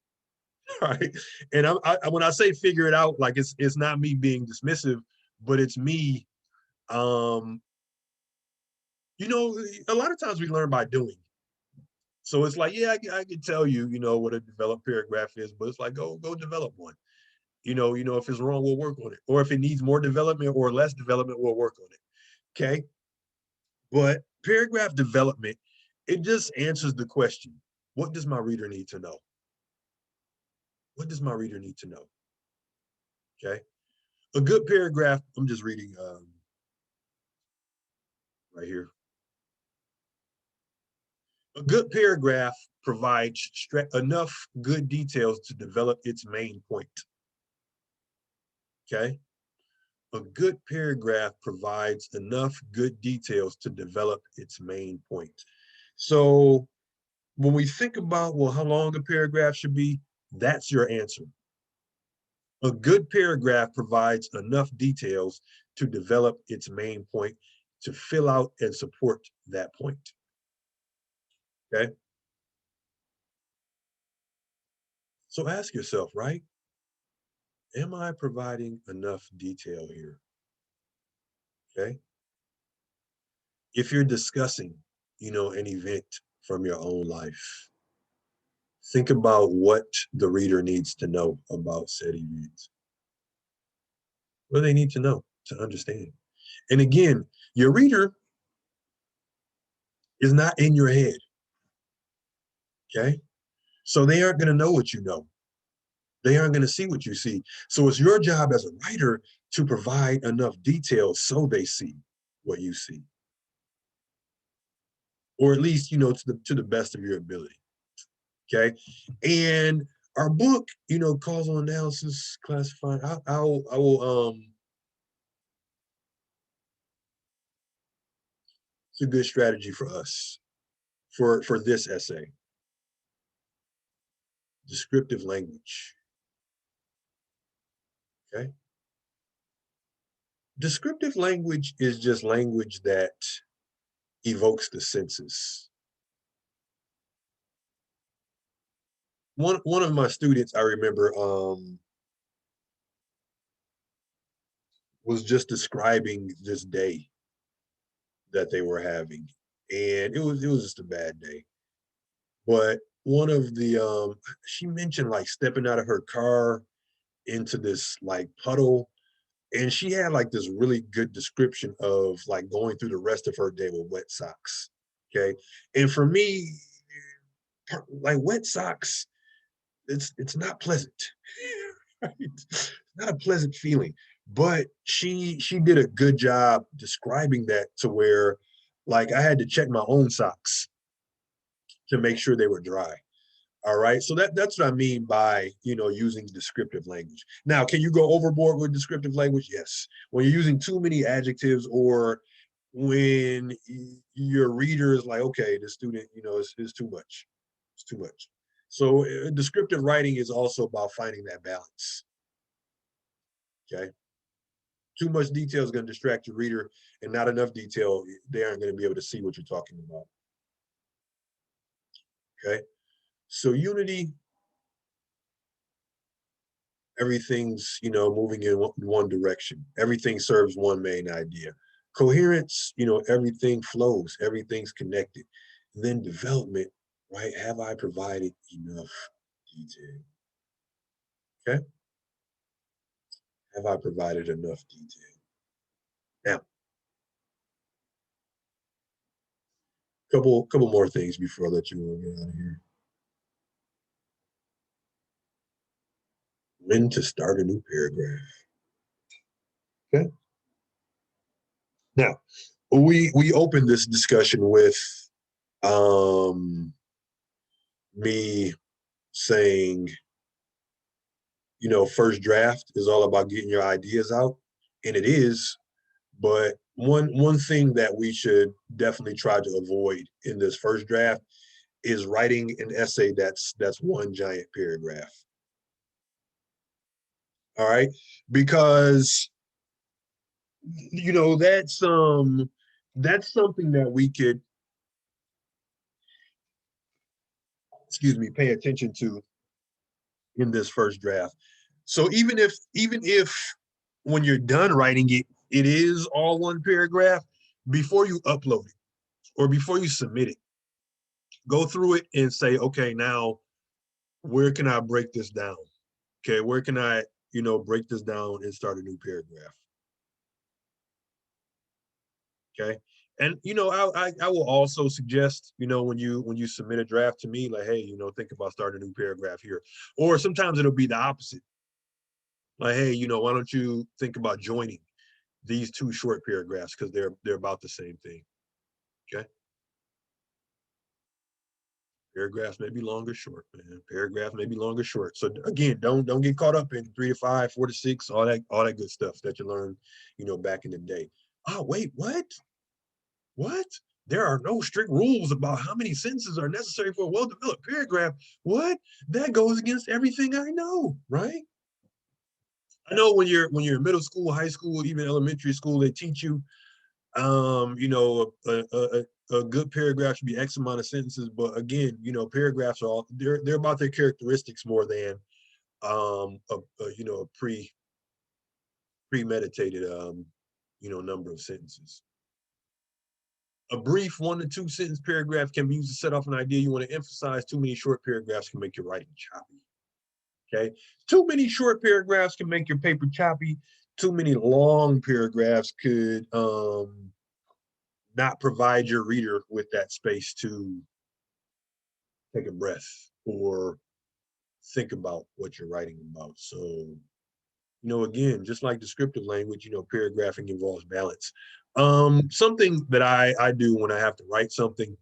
Right. And when I say figure it out, like it's not me being dismissive, but it's me, um, you know, a lot of times we learn by doing. So it's like, yeah, I can tell you, you know, what a developed paragraph is, but it's like, go develop one. You know, if it's wrong, we'll work on it. Or if it needs more development or less development, we'll work on it. Okay. But paragraph development, it just answers the question, what does my reader need to know? What does my reader need to know? Okay. A good paragraph, I'm just reading right here. A good paragraph provides enough good details to develop its main point. Okay. A good paragraph provides enough good details to develop its main point. So when we think about, well, how long a paragraph should be, that's your answer. A good paragraph provides enough details to develop its main point, to fill out and support that point. Okay. So ask yourself, right? Am I providing enough detail here? Okay. If you're discussing, an event from your own life, think about what the reader needs to know about said event. What do they need to know to understand? And again, your reader is not in your head. Okay. So they aren't going to know what you know. They aren't going to see what you see. So it's your job as a writer to provide enough detail so they see what you see, or at least, to the best of your ability. Okay. And our book, causal analysis, classifying, I will, it's a good strategy for us for this essay. Descriptive language. Okay. Descriptive language is just language that evokes the senses. One of my students, I remember, was just describing this day that they were having, and it was just a bad day. But one of the she mentioned like stepping out of her car into this like puddle, and she had like this really good description of like going through the rest of her day with wet socks. Okay. And for me, like wet socks, it's not pleasant. Right? It's not a pleasant feeling. But she did a good job describing that to where like I had to check my own socks to make sure they were dry. All right. So that's what I mean by, using descriptive language. Now, can you go overboard with descriptive language? Yes. When you're using too many adjectives, or when your reader is like, okay, the student, is too much. It's too much. So descriptive writing is also about finding that balance. Okay. Too much detail is going to distract your reader, and not enough detail, they aren't going to be able to see what you're talking about. Okay. So unity, everything's, moving in one direction. Everything serves one main idea. Coherence, everything flows, everything's connected. And then development, right? Have I provided enough detail? Okay. Have I provided enough detail? Now, couple more things before I let you get out of here. When to start a new paragraph. Okay. Now, we opened this discussion with me saying, first draft is all about getting your ideas out, and it is. But one thing that we should definitely try to avoid in this first draft is writing an essay that's one giant paragraph. All right, because that's something that we could, pay attention to in this first draft. So even if when you're done writing it, it is all one paragraph, before you upload it or before you submit it, go through it and say, okay, now where can I break this down? Okay, where can I, break this down and start a new paragraph? Okay. And I will also suggest, when you submit a draft to me, like, hey, think about starting a new paragraph here. Or sometimes it'll be the opposite. Like, hey, why don't you think about joining these two short paragraphs, because they're about the same thing. Okay. Paragraphs may be longer, short, man. Paragraph may be longer, short. So again, don't get caught up in 3 to 5, 4 to 6, all that good stuff that you learned, back in the day. Oh, wait, what? What? There are no strict rules about how many sentences are necessary for a well-developed paragraph. What? That goes against everything I know, right? I know when you're in middle school, high school, even elementary school, they teach you You know, a good paragraph should be X amount of sentences, but again, you know, paragraphs are all they're about their characteristics more than you know, a premeditated you know, number of sentences. A brief 1 to 2 sentence paragraph can be used to set off an idea you want to emphasize. Too many short paragraphs can make your writing choppy. Okay, too many short paragraphs can make your paper choppy. Too many long paragraphs could not provide your reader with that space to take a breath or think about what you're writing about. So, you know, again, just like descriptive language, you know, paragraphing involves balance. Something that I do when I have to write something,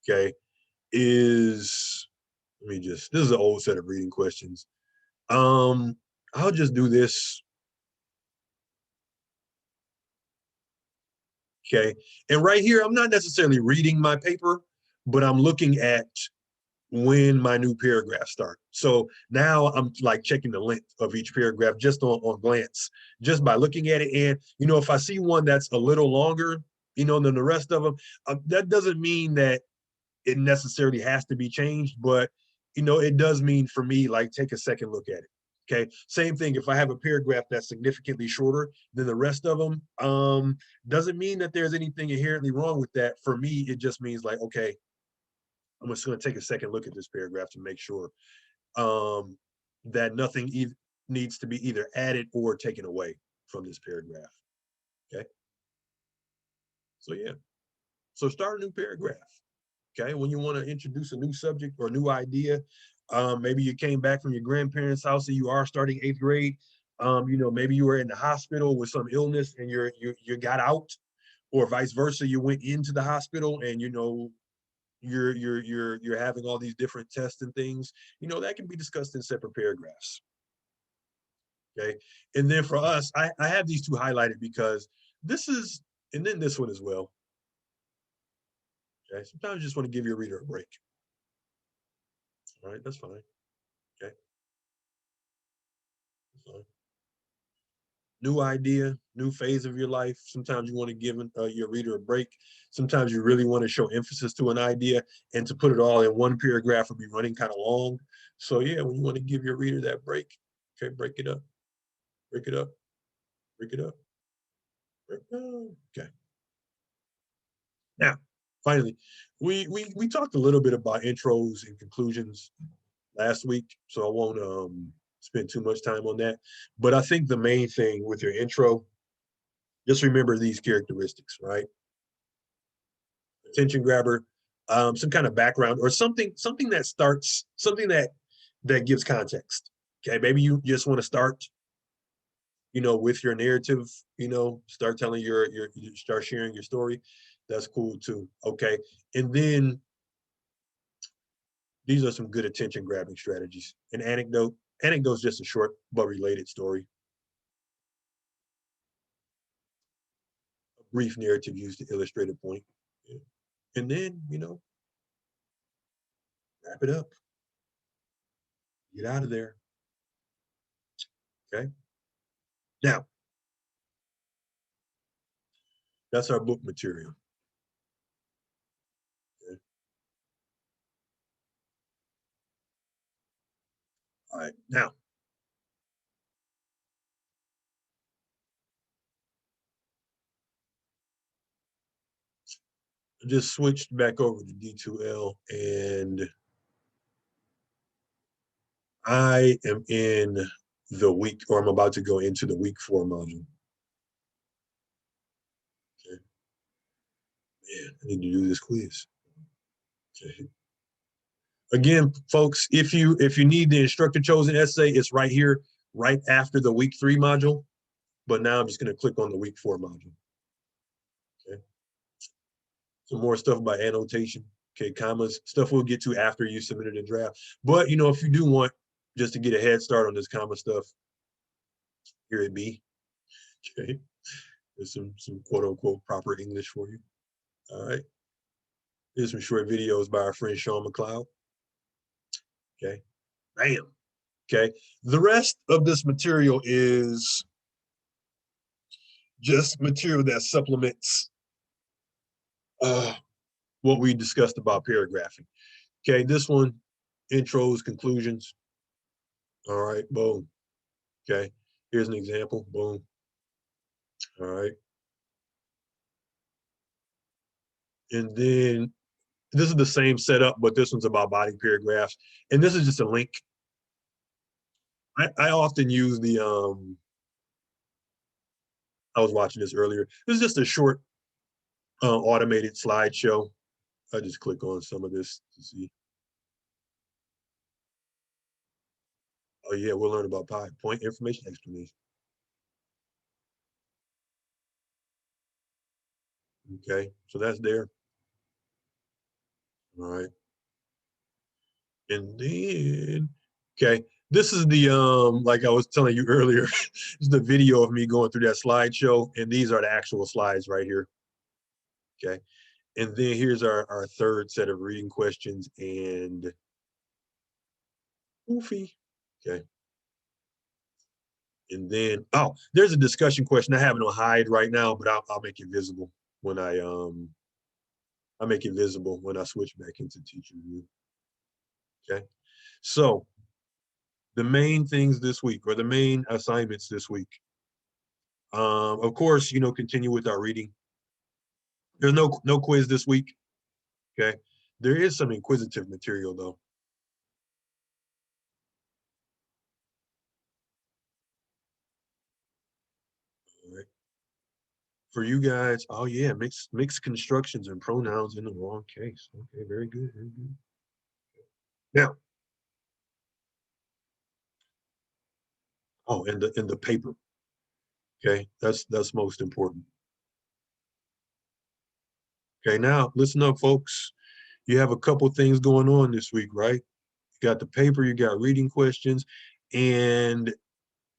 okay, is let me just this is an old set of reading questions. I'll just do this. Okay. And right here, I'm not necessarily reading my paper, but I'm looking at when my new paragraph starts. So now I'm like checking the length of each paragraph just on glance, just by looking at it. And, you know, if I see one that's a little longer, you know, than the rest of them, that doesn't mean that it necessarily has to be changed, but, you know, it does mean for me, like, take a second look at it. Okay. Same thing. If I have a paragraph that's significantly shorter than the rest of them, doesn't mean that there's anything inherently wrong with that. For me, it just means like, okay, I'm just going to take a second look at this paragraph to make sure that nothing needs to be either added or taken away from this paragraph. Okay. So yeah. So start a new paragraph. Okay. When you want to introduce a new subject or a new idea, maybe you came back from your grandparents' house and you are starting 8th grade. You know, maybe you were in the hospital with some illness and you got out, or vice versa. You went into the hospital and, you know, you're having all these different tests and things. You know, that can be discussed in separate paragraphs. Okay. And then for us, I have these two highlighted because this is, and then this one as well. Okay. Sometimes you just want to give your reader a break. All right. That's fine. Okay. That's fine. New idea, new phase of your life. Sometimes you want to give your reader a break. Sometimes you really want to show emphasis to an idea, and to put it all in one paragraph would be running kind of long. So yeah, when you want to give your reader that break, okay, break it up, break it up, break it up, break it up. Okay. Now, finally, we talked a little bit about intros and conclusions last week, so I won't spend too much time on that. But I think the main thing with your intro, just remember these characteristics, right? Attention grabber, some kind of background or something that starts, something that gives context. Okay, maybe you just want to start, you know, with your narrative, you know, start telling you start sharing your story. That's cool too. Okay, and then these are some good attention grabbing strategies. An anecdote. Anecdote is just a short but related story. A brief narrative used to illustrate a point. Yeah. And then, you know, wrap it up. Get out of there. Okay. Now, that's our book material. Okay. All right. Now, I just switched back over to D2L and I am in the week, or I'm about to go into the week 4 module. Okay. Man, I need to do this quiz. Okay. Again, folks, if you need the instructor chosen essay, it's right here, right after the week 3 module. But now I'm just going to click on the week 4 module. Okay. Some more stuff about annotation. Okay, commas, stuff we'll get to after you submitted a draft. But you know, if you do want just to get a head start on this comma stuff, here it be. Okay. There's some quote unquote proper English for you. All right. Here's some short videos by our friend Sean McLeod. Okay. Bam. Okay. The rest of this material is just material that supplements what we discussed about paragraphing. Okay, this one, intros, conclusions. All right, boom. Okay, here's an example, boom. All right. And then this is the same setup, but this one's about body paragraphs. And this is just a link. I often use the, I was watching this earlier. This is just a short automated slideshow. I just click on some of this to see. Oh yeah, we'll learn about pi, point information explanation. Okay, so that's there. All right. And then, okay, this is the, like I was telling you earlier, this is the video of me going through that slideshow, and these are the actual slides right here. Okay, and then here's our third set of reading questions and goofy. Okay. And then, oh, there's a discussion question. I have it on hide right now, but I'll make it visible when I'll make it visible when I switch back into teacher view. Okay. So the main things this week, or the main assignments this week. Of course, continue with our reading. There's no quiz this week. Okay. There is some inquisitive material though. All right. For you guys, oh yeah, mixed constructions and pronouns in the wrong case. Okay, very good, very good. Now, oh, and the paper. Okay, that's most important. Okay, now listen up, folks. You have a couple things going on this week, right? You got the paper, you got reading questions, and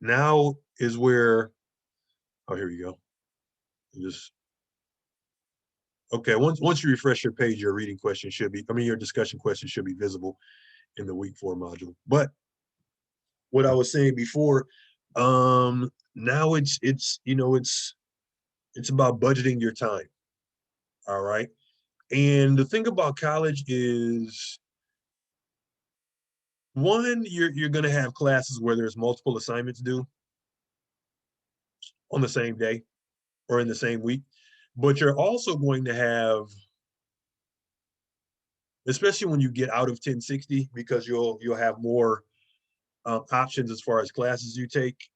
now is where, oh, here you go. Just okay. Once you refresh your page, your reading question should be, your discussion question should be visible in the week 4 module. But what I was saying before, now it's about budgeting your time. All right. And the thing about college is, one, you're going to have classes where there's multiple assignments due on the same day or in the same week, but you're also going to have, especially when you get out of 1060, because you'll have more options as far as classes you take.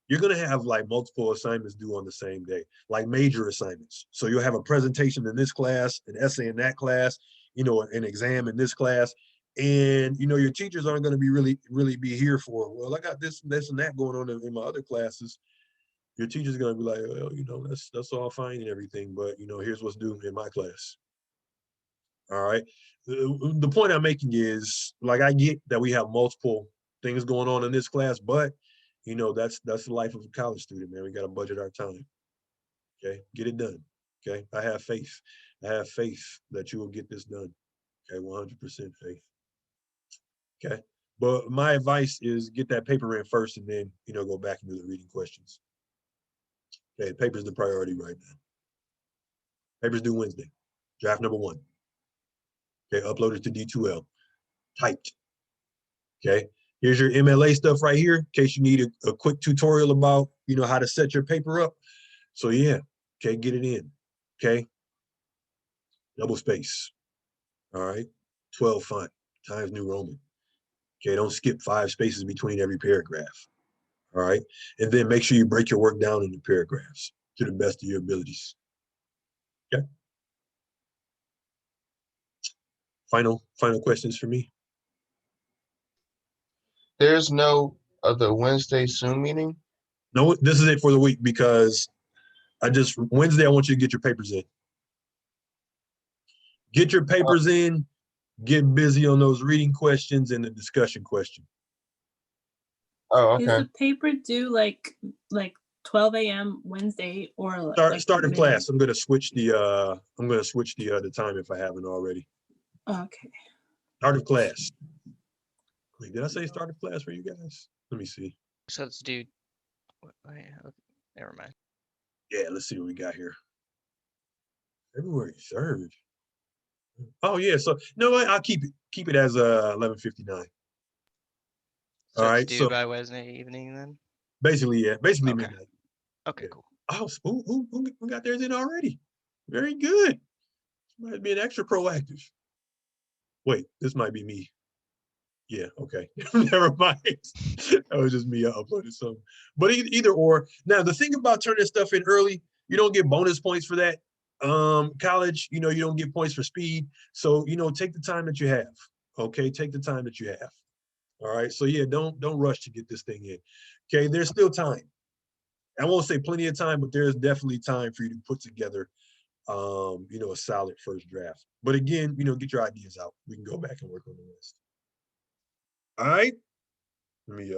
You're going to have like multiple assignments due on the same day, like major assignments. So you'll have a presentation in this class, an essay in that class, an exam in this class. And, your teachers aren't going to be really be here for, well, I got this and that going on in my other classes. Your teacher's going to be like, well, that's all fine and everything, but, here's what's due in my class. All right. The point I'm making is, like, I get that we have multiple things going on in this class, but that's the life of a college student, man. We got to budget our time. Okay, get it done. Okay, I have faith. I have faith that you will get this done. Okay, 100% faith. Okay, but my advice is get that paper in first, and then go back and do the reading questions. Okay, paper's the priority right now. Paper's due Wednesday. Draft number 1. Okay, uploaded to D2L. Typed. Okay, here's your MLA stuff right here, in case you need a quick tutorial about, how to set your paper up. So yeah, okay, get it in. Okay, double space. All right, 12 font, Times New Roman. Okay, don't skip 5 spaces between every paragraph. All right, and then make sure you break your work down into paragraphs to the best of your abilities. Okay. Final questions for me? There's no other Wednesday Zoom meeting? No, this is it for the week, because Wednesday, I want you to get your papers in. Get your papers in, get busy on those reading questions and the discussion question. Oh, Is okay. the paper due like 12 a.m. Wednesday or Start of midnight? class. I'm gonna switch the time if I haven't already. Okay. Start of class. Wait, did I say start of class for you guys? Let me see. So it's due. Never mind. Yeah, let's see what we got here. February 3rd. Oh yeah, so no, I'll keep it as 11:59. So All it's right, due so by Wednesday evening then? basically, yeah, basically Okay. midnight. Okay, Yeah. cool. Oh, who got theirs in already? Very good. Might be an extra proactive. Wait, this might be me. Yeah, okay. Never mind. That was just me. I uploaded something. But either or. Now, the thing about turning stuff in early, you don't get bonus points for that. College, you don't get points for speed. So, take the time that you have. Okay, take the time that you have. All right. So yeah, don't rush to get this thing in. Okay, there's still time. I won't say plenty of time, but there's definitely time for you to put together a solid first draft. But again, get your ideas out. We can go back and work on the list. All right. Let me